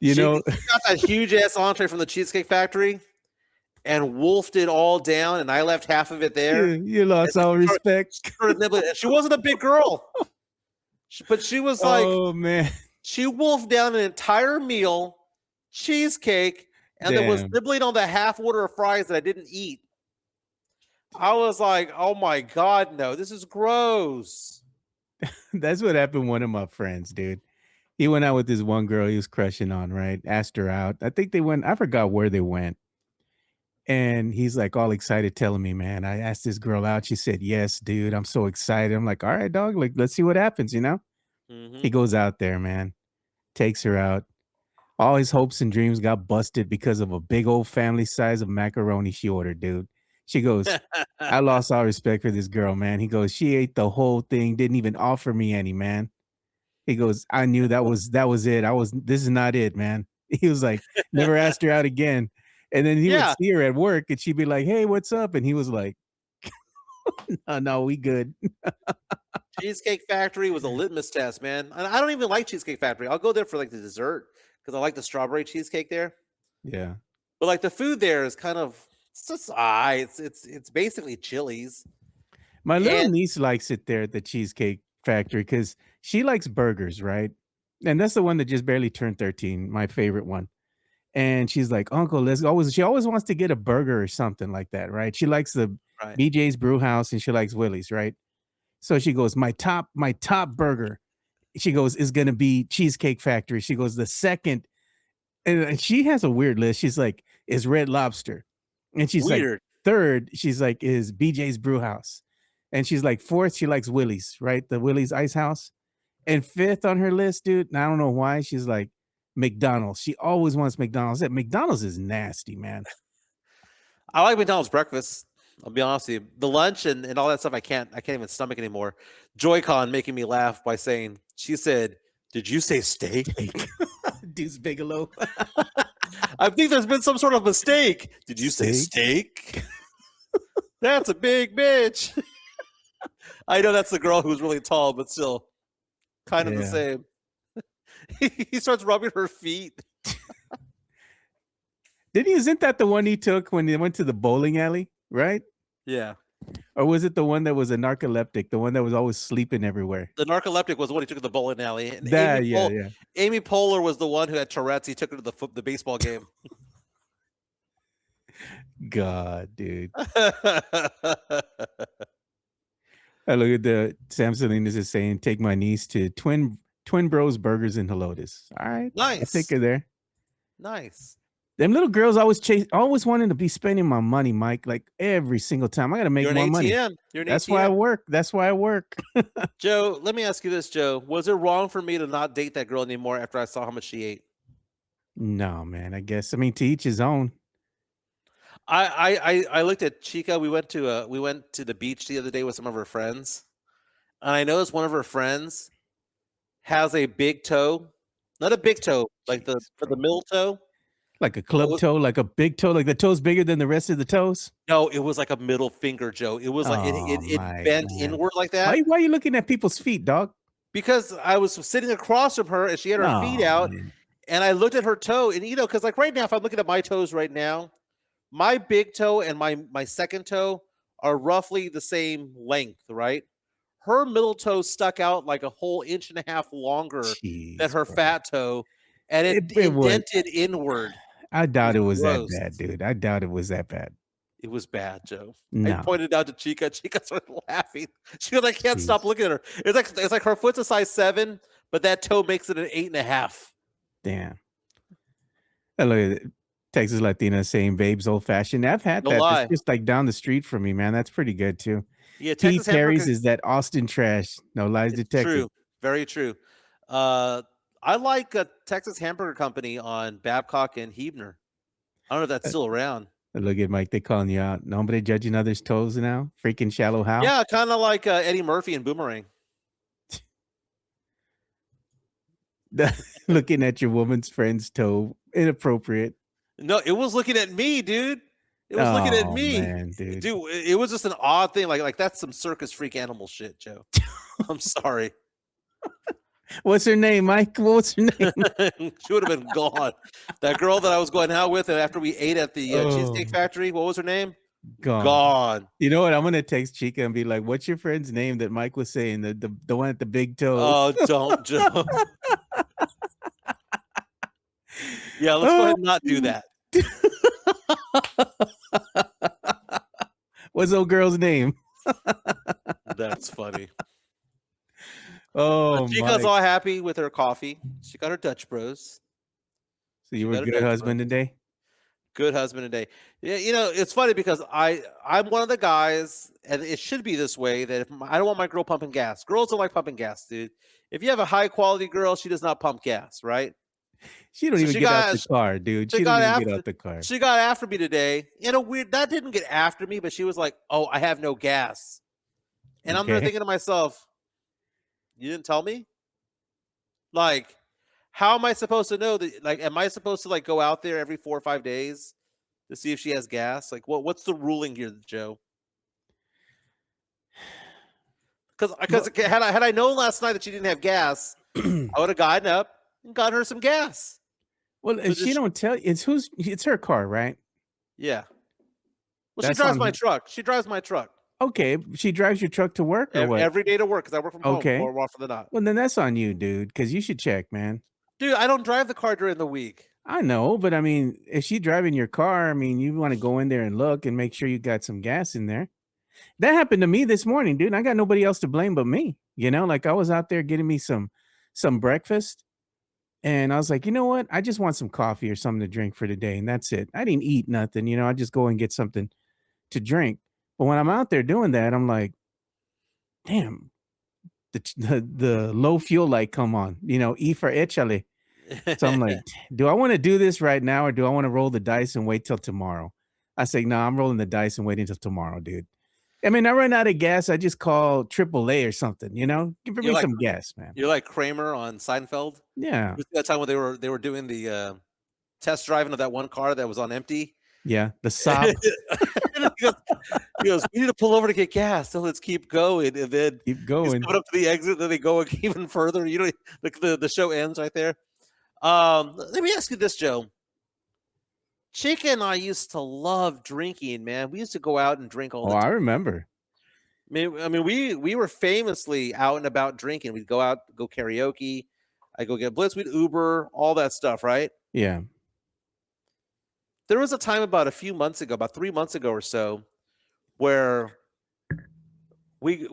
She got that huge ass entree from the Cheesecake Factory and wolfed it all down, and I left half of it there. You lost all respect. Started nibbling. She wasn't a big girl, but she was like, Oh man. she wolfed down an entire meal, cheesecake, and then was Damn. nibbling on the half order of fries that I didn't eat. I was like, oh my God, no, this is gross. That's what happened to one of my friends, dude. He went out with this one girl he was crushing on, right? Asked her out. I think I forgot where they went. And he's like all excited telling me, man, I asked this girl out. She said, yes, dude. I'm so excited. I'm like, all right, dog. Like, let's see what happens, Mhm. He goes out there, man. Takes her out. All his hopes and dreams got busted because of a big old family size of macaroni she ordered, dude. She goes, I lost all respect for this girl, man. He goes, she ate the whole thing, didn't even offer me any, man. He goes, I knew that was it. This is not it, man. He was like, never asked her out again. And then he would Yeah. see her at work and she'd be like, hey, what's up? And he was like, no, we good. Cheesecake Factory was a litmus test, man. And I don't even like Cheesecake Factory. I'll go there for like the dessert because I like the strawberry cheesecake there. Yeah. But like the food there is kind of it's just it's basically Chili's. My little And niece likes it there at the Cheesecake Factory because she likes burgers, right? And that's the one that just barely turned 13, my favorite one. And she's like, Uncle, she always wants to get a burger or something like that, right? She likes the right. BJ's Brew House and she likes Willie's, right? So she goes, my top burger, she goes, is gonna be Cheesecake Factory. She goes, the second, and she has a weird list. She's like, is Red Lobster. And she's like, Weird. third, she's like, is BJ's Brew House. And she's like, fourth, she likes Willie's, right? The Willie's Ice House. And fifth on her list, dude, and I don't know why, she's like, McDonald's. She always wants McDonald's. That McDonald's is nasty, man. I like McDonald's breakfast. I'll be honest with you. The lunch and all that stuff I can't even stomach anymore. Joy-Con making me laugh by saying, she said, did you say steak? Deuce Bigelow. I think there's been some sort of mistake. Did you say steak? That's a big bitch. I know that's the girl who's really tall, but still kind of the same. He starts rubbing her feet. Isn't that the one he took when they went to the bowling alley, right? Yeah. Or was it the one that was a narcoleptic, the one that was always sleeping everywhere? The narcoleptic was the one he took to the bowling alley. And Yeah. Amy Poehler was the one who had Tourette's. He took her to the baseball game. God, dude. I look at the Sam Salinas is saying, take my niece to Twin Bros Burgers in Helotes. All right. Nice. I take her there. Nice. Them little girls always wanting to be spending my money, Mike. Like every single time. I gotta make more money. You're an That's ATM. why I work. Joe, let me ask you this, Joe. Was it wrong for me to not date that girl anymore after I saw how much she ate? No, man. I guess. I mean, to each his own. I looked at Chica. We went to the beach the other day with some of her friends, and I noticed one of her friends has a big toe, not a big toe, like the middle toe, Like a club toe, like a big toe, like the toe's bigger than the rest of the toes. No, it was like a middle finger, Joe. It was like it bent inward like that. Why are you looking at people's feet, dog? Because I was sitting across from her and she had her feet out, and I looked at her toe, and because like right now, if I'm looking at my toes right now, my big toe and my second toe are roughly the same length, right? Her middle toe stuck out like a whole inch and a half longer than her fat toe, and it indented inward. I doubt it was that bad, dude. I doubt it was that bad. It was bad, Joe. No. I pointed out to Chica. Chica started laughing. She goes, I can't stop looking at her. It's like her foot's a size 7, but that toe makes it an 8.5. Damn. I look at Texas Latina saying babes old fashioned. I've had that. Lie. It's just like down the street from me, man. That's pretty good too. Yeah, T. Texas Terry's is that Austin trash. No lies detected. True. Very true. I like a Texas Hamburger Company on Babcock and Hebner. I don't know if that's still around. Look at Mike. They calling you out. Nobody judging others' toes now. Freaking shallow how? Yeah, kind of like Eddie Murphy and Boomerang. Looking at your woman's friend's toe. Inappropriate. No, it was looking at me, dude. It was looking at me. Man, dude. It was just an odd thing. Like that's some circus freak animal shit, Joe. I'm sorry. What's her name, Mike? What's her name? She would have been gone. That girl that I was going out with after we ate at the Cheesecake Factory, what was her name? Gone. You know what? I'm gonna text Chica and be like, "What's your friend's name that Mike was saying? The one at the big toe." Oh, don't, Joe. Yeah, let's go ahead and not do that. What's old girl's name? That's funny. Oh, Chica's all happy with her coffee. She got her Dutch Bros. So you were a good husband today? Good husband today. Yeah, it's funny because I'm one of the guys, and it should be this way, that if I don't want my girl pumping gas. Girls don't like pumping gas, dude. If you have a high quality girl, she does not pump gas, right? She don't So even she get out got the car, dude. she She don't got even get after out the car. she got after me today. In a weird that didn't get after me, but she was like, "Oh, I have no gas." And I'm there Okay. thinking to myself, "You didn't tell me?" Like, how am I supposed to know that? Like, am I supposed to like go out there every 4 or 5 days to see if she has gas? Like, what's the ruling here, Joe? Because Well, had I known last night that she didn't have gas, I would have gotten up and gotten her some gas. well, if But she just don't tell it's her car, right? yeah. Well, she That's drives on my her. truck. She drives my truck Okay, she drives your truck to work or what? every day to work because I work from home Okay. more often than not. Well, then that's on you, dude, because you should check, man. Dude, I don't drive the car during the week. I know, but I mean, if she driving your car, I mean, you want to go in there and look and make sure you got some gas in there. That happened to me this morning, dude. I got nobody else to blame but me. Like I was out there getting me some breakfast, and I was like, you know what? I just want some coffee or something to drink for today, and that's it. I didn't eat nothing. I just go and get something to drink. But when I'm out there doing that, I'm like, damn, the low fuel light come on. E for échale. So I'm like, do I want to do this right now or do I want to roll the dice and wait till tomorrow? I say, no, I'm rolling the dice and waiting until tomorrow, dude. I mean, I run out of gas. I just call AAA or something, Give You're me like some gas, man. you're like Kramer on Seinfeld. Yeah. You see that time when they were doing the test driving of that one car that was on empty. Yeah. The Saab. He goes, "We need to pull over to get gas. So let's keep going." And then Keep he's going. coming up to the exit. Then they go even further. The show ends right there. Let me ask you this, Joe. Chica and I used to love drinking, man. We used to go out and drink all Oh, the I time. remember. We were famously out and about drinking. We'd go out, go karaoke. I go get Blitz, we'd Uber, all that stuff, right? Yeah. There was a time about 3 months ago or so, where we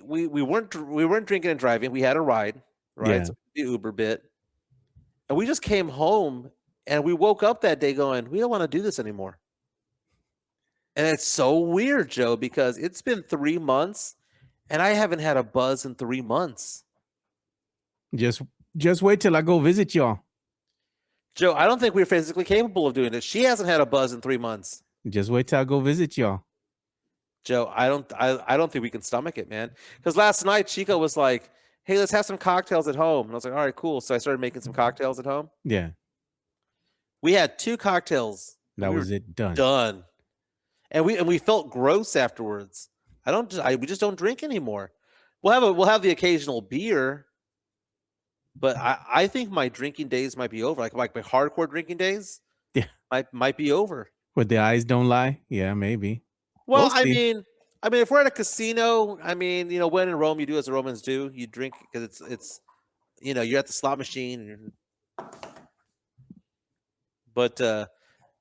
weren't drinking and driving. We had a ride, right? Yeah. So the Uber bit, and we just came home and we woke up that day going, we don't want to do this anymore. And it's so weird, Joe, because it's been 3 months and I haven't had a buzz in 3 months. Just wait till I go visit y'all. Joe, I don't think we're physically capable of doing this. She hasn't had a buzz in 3 months. Just wait till I go visit y'all. Joe, I don't think we can stomach it, man. Because last night Chico was like, "Hey, let's have some cocktails at home." And I was like, "All right, cool." So I started making some cocktails at home. Yeah. We had 2 cocktails. That We was were it. Done. done. And we felt gross afterwards. We just don't drink anymore. We'll have the occasional beer, but I think my drinking days might be over. Like my hardcore drinking days, Yeah. might be over. Where the eyes don't lie. Yeah, maybe. Well, We'll see. if we're at a casino, when in Rome, you do as the Romans do. You drink because it's you're at the slot machine. But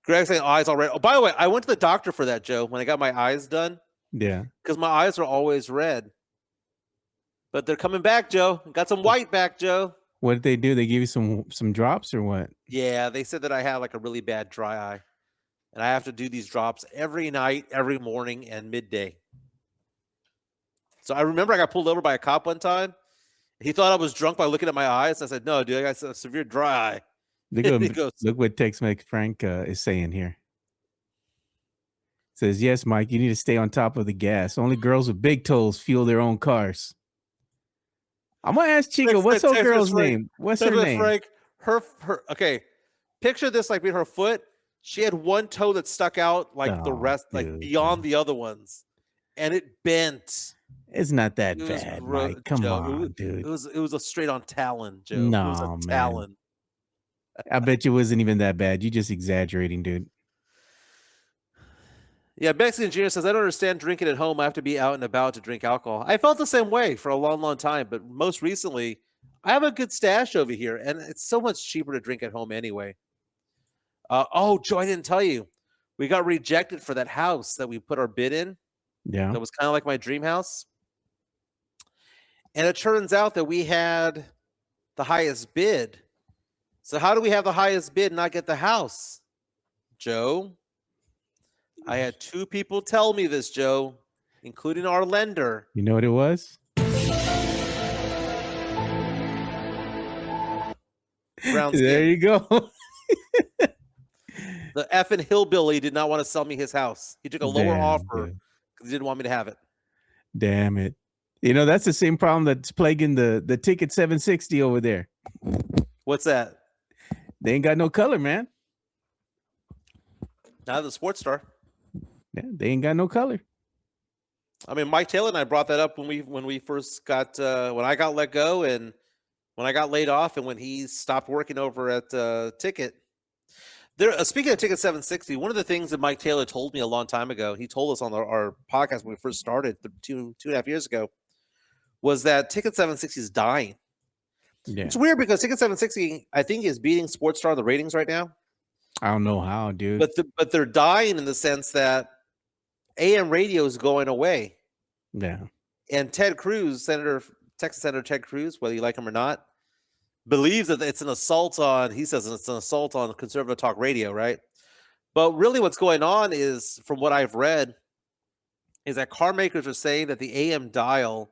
Greg's saying eyes all red. Oh, by the way, I went to the doctor for that, Joe, when I got my eyes done Yeah. because my eyes are always red. But they're coming back, Joe. Got some white back, Joe. What did they do? They give you some drops or what? Yeah, they said that I have like a really bad dry eye. And I have to do these drops every night, every morning, and midday. So I remember I got pulled over by a cop one time. He thought I was drunk by looking at my eyes. I said, "No, dude, I got a severe dry eye." He goes, Look what Tex-Mex Frank is saying here. Says, yes, Mike, you need to stay on top of the gas. Only girls with big toes fuel their own cars. I'm gonna ask Chica, what's her girl's name? What's her name? Frank, her okay. Picture this like being her foot. She had one toe that stuck out like the rest, like beyond the other ones, and it bent. It's not that It was bad, gross, Mike. Come Joe. on, dude. It was a straight on talon, Joe. It was No, a man. talon. I bet you it wasn't even that bad. You just exaggerating, dude. Yeah, Mexican Junior says, "I don't understand drinking at home. I have to be out and about to drink alcohol." I felt the same way for a long, long time, but most recently, I have a good stash over here, and it's so much cheaper to drink at home anyway. Oh, Joe, I didn't tell you. We got rejected for that house that we put our bid in. Yeah. That was kind of like my dream house. And it turns out that we had the highest bid. So how do we have the highest bid and not get the house? Joe, I had 2 people tell me this, Joe, including our lender. You know what it was? Brown There skin. you go. The effing hillbilly did not want to sell me his house. He took a lower Damn, offer dude. because he didn't want me to have it. Damn it. You know, that's the same problem that's plaguing the Ticket 760 over there. What's that? They ain't got no color, man. Now the Sports Star. Yeah, they ain't got no color. I mean, Mike Taylor and I brought that up when we first got when I got let go and when I got laid off and when he stopped working over at Ticket. There, speaking of Ticket 760, one of the things that Mike Taylor told me a long time ago, he told us on our podcast when we first started 2.5 years ago, was that Ticket 760 is dying. Yeah. It's weird because Ticket 760, I think, is beating Sports Star in the ratings right now. I don't know how, dude. But they're dying in the sense that AM radio is going away. Yeah. And Ted Cruz, Texas Senator Ted Cruz, whether you like him or not, believes that it's an assault on, he says it's an assault on conservative talk radio, right? But really what's going on is, from what I've read, is that car makers are saying that the AM dial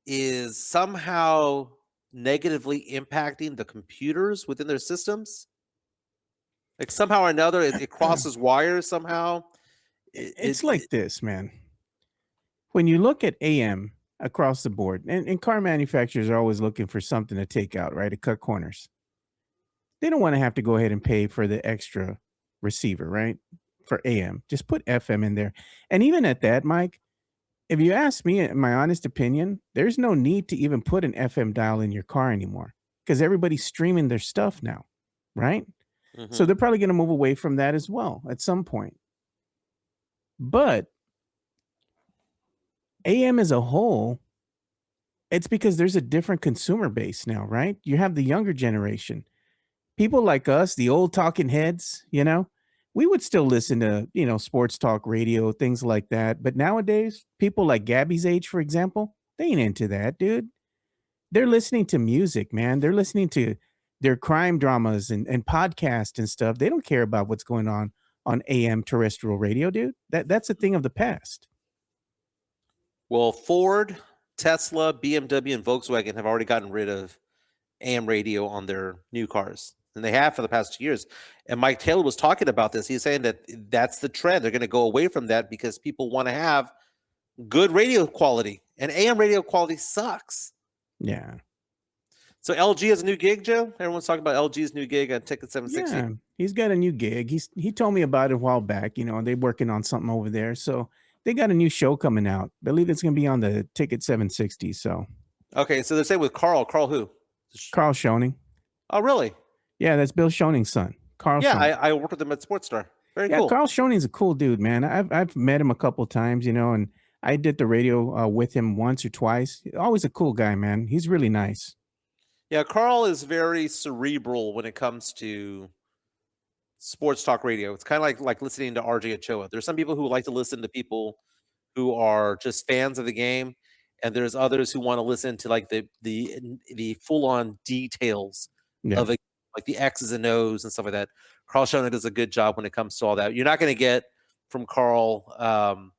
is somehow negatively impacting the computers within their systems. Like somehow or another, it crosses wires somehow. It's like this, man. When you look at AM across the board, and car manufacturers are always looking for something to take out, right? To cut corners. They don't want to have to go ahead and pay for the extra receiver, right? For AM. Just put FM in there. And even at that, Mike, if you ask me, in my honest opinion, there's no need to even put an FM dial in your car anymore because everybody's streaming their stuff now, right? So they're probably going to move away from that as well at some point. But AM as a whole, it's because there's a different consumer base now, right? You have the younger generation. People like us, the old talking heads, you know, we would still listen to, you know, sports talk radio, things like that. But nowadays, people like Gabby's age, for example, they ain't into that, dude. They're listening to music, man. They're listening to their crime dramas and podcasts and stuff. They don't care about what's going on AM terrestrial radio, dude. That's a thing of the past. Well, Ford, Tesla, BMW, and Volkswagen have already gotten rid of AM radio on their new cars. And they have for the past 2 years. And Mike Taylor was talking about this. He's saying that that's the trend. They're going to go away from that because people want to have good radio quality. And AM radio quality sucks. Yeah. So LG has a new gig, Joe? Everyone's talking about LG's new gig on Ticket 760. Yeah, he's got a new gig. He told me about it a while back. You know, they're working on something over there. So they got a new show coming out. I believe it's going to be on the Ticket 760. So Okay, so they're saying with Carl. Carl who? Carl Schoening. Oh, really? Yeah, that's Bill Schoening's son. Carl Yeah, Schoening. I worked with him at Sports Star. Very Yeah, cool. Carl Schoening's a cool dude, man. I've met him a couple times, you know, and I did the radio with him once or twice. Always a cool guy, man. He's really nice. Yeah, Carl is very cerebral when it comes to sports talk radio. It's kind of like listening to RJ Ochoa. There's some people who like to listen to people who are just fans of the game, and there's others who want to listen to like the full on details Yeah. of it, like the X's and O's and stuff like that. Carl Schoening does a good job when it comes to all that. You're not going to get from Carl,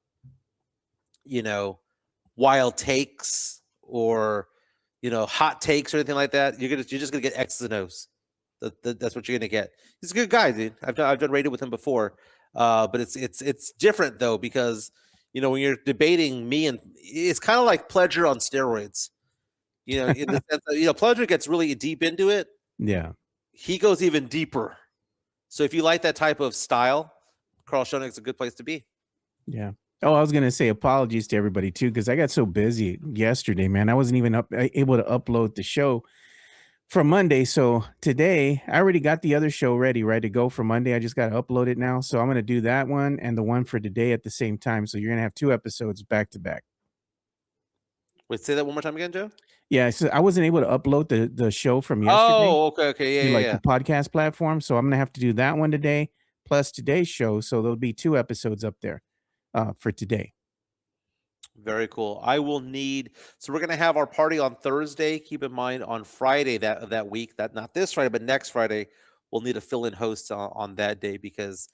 you know, wild takes or hot takes or anything like that. You're just gonna get X's and O's. That's what you're gonna get. He's a good guy, dude. I've done radio with him before, but it's different though because when you're debating me and it's kind of like Pledger on steroids. In the sense that, Pledger gets really deep into it. Yeah. He goes even deeper. So if you like that type of style, Carl Schoening's a good place to be. Yeah. Oh, I was going to say apologies to everybody too, because I got so busy yesterday, man. I wasn't even able to upload the show for Monday. So today I already got the other show ready to go for Monday. I just got to upload it now. So I'm going to do that one and the one for today at the same time. So you're going to have 2 episodes back to back. Wait, say that one more time again, Joe? Yeah. So I wasn't able to upload the show from yesterday. Oh, okay. Yeah, the podcast platform. So I'm going to have to do that one today plus today's show. So there'll be 2 episodes up there for today. Very cool. I will need. So we're gonna have our party on Thursday. Keep in mind on Friday that week, that not this Friday, but next Friday, we'll need a fill-in host on that day because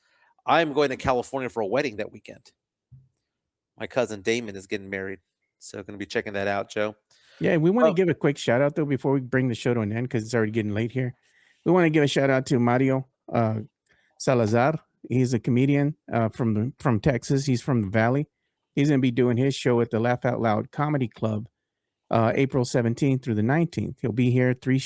I'm going to California for a wedding that weekend. My cousin Damon is getting married, so going to be checking that out, Joe. Yeah, we want to give a quick shout out though before we bring the show to an end because it's already getting late here. We want to give a shout out to Mario Salazar. He's a comedian from Texas. He's from the Valley. He's going to be doing his show at the Laugh Out Loud Comedy Club April 17th through the 19th. He'll be here 3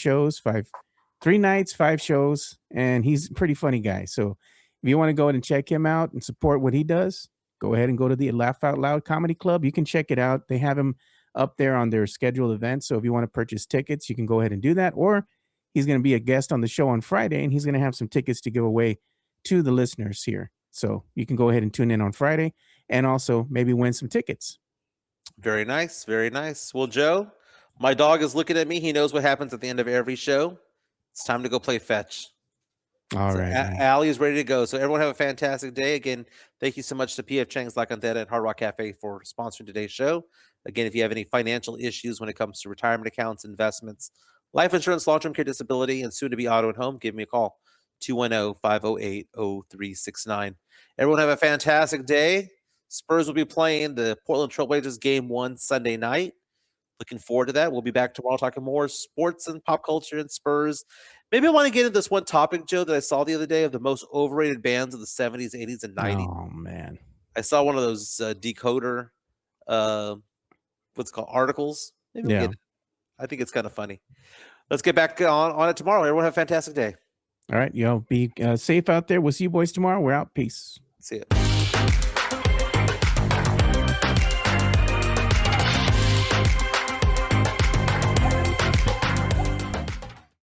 nights, 5 shows, and he's a pretty funny guy. So if you want to go ahead and check him out and support what he does, go ahead and go to the Laugh Out Loud Comedy Club. You can check it out. They have him up there on their scheduled events. So if you want to purchase tickets, you can go ahead and do that. Or he's going to be a guest on the show on Friday, and he's going to have some tickets to give away to the listeners here. So you can go ahead and tune in on Friday and also maybe win some tickets. Very nice. Very nice. Well, Joe, my dog is looking at me. He knows what happens at the end of every show. It's time to go play fetch. All right. Allie is ready to go. So everyone have a fantastic day. Again, thank you so much to PF Chang's La Contetta and Hard Rock Cafe for sponsoring today's show. Again, if you have any financial issues when it comes to retirement accounts, investments, life insurance, long-term care disability, and soon to be auto and home, give me a call. 210-508-0369. Everyone have a fantastic day. Spurs will be playing the Portland Trailblazers game 1 Sunday night. Looking forward to that. We'll be back tomorrow talking more sports and pop culture and Spurs. Maybe I want to get into this one topic, Joe, that I saw the other day of the most overrated bands of the 70s, 80s, and 90s. Oh, man. I saw one of those decoder, what's it called, articles. Maybe we'll get it. I think it's kind of funny. Let's get back on it tomorrow. Everyone have a fantastic day. All right. Be safe out there. We'll see you boys tomorrow. We're out. Peace. See ya.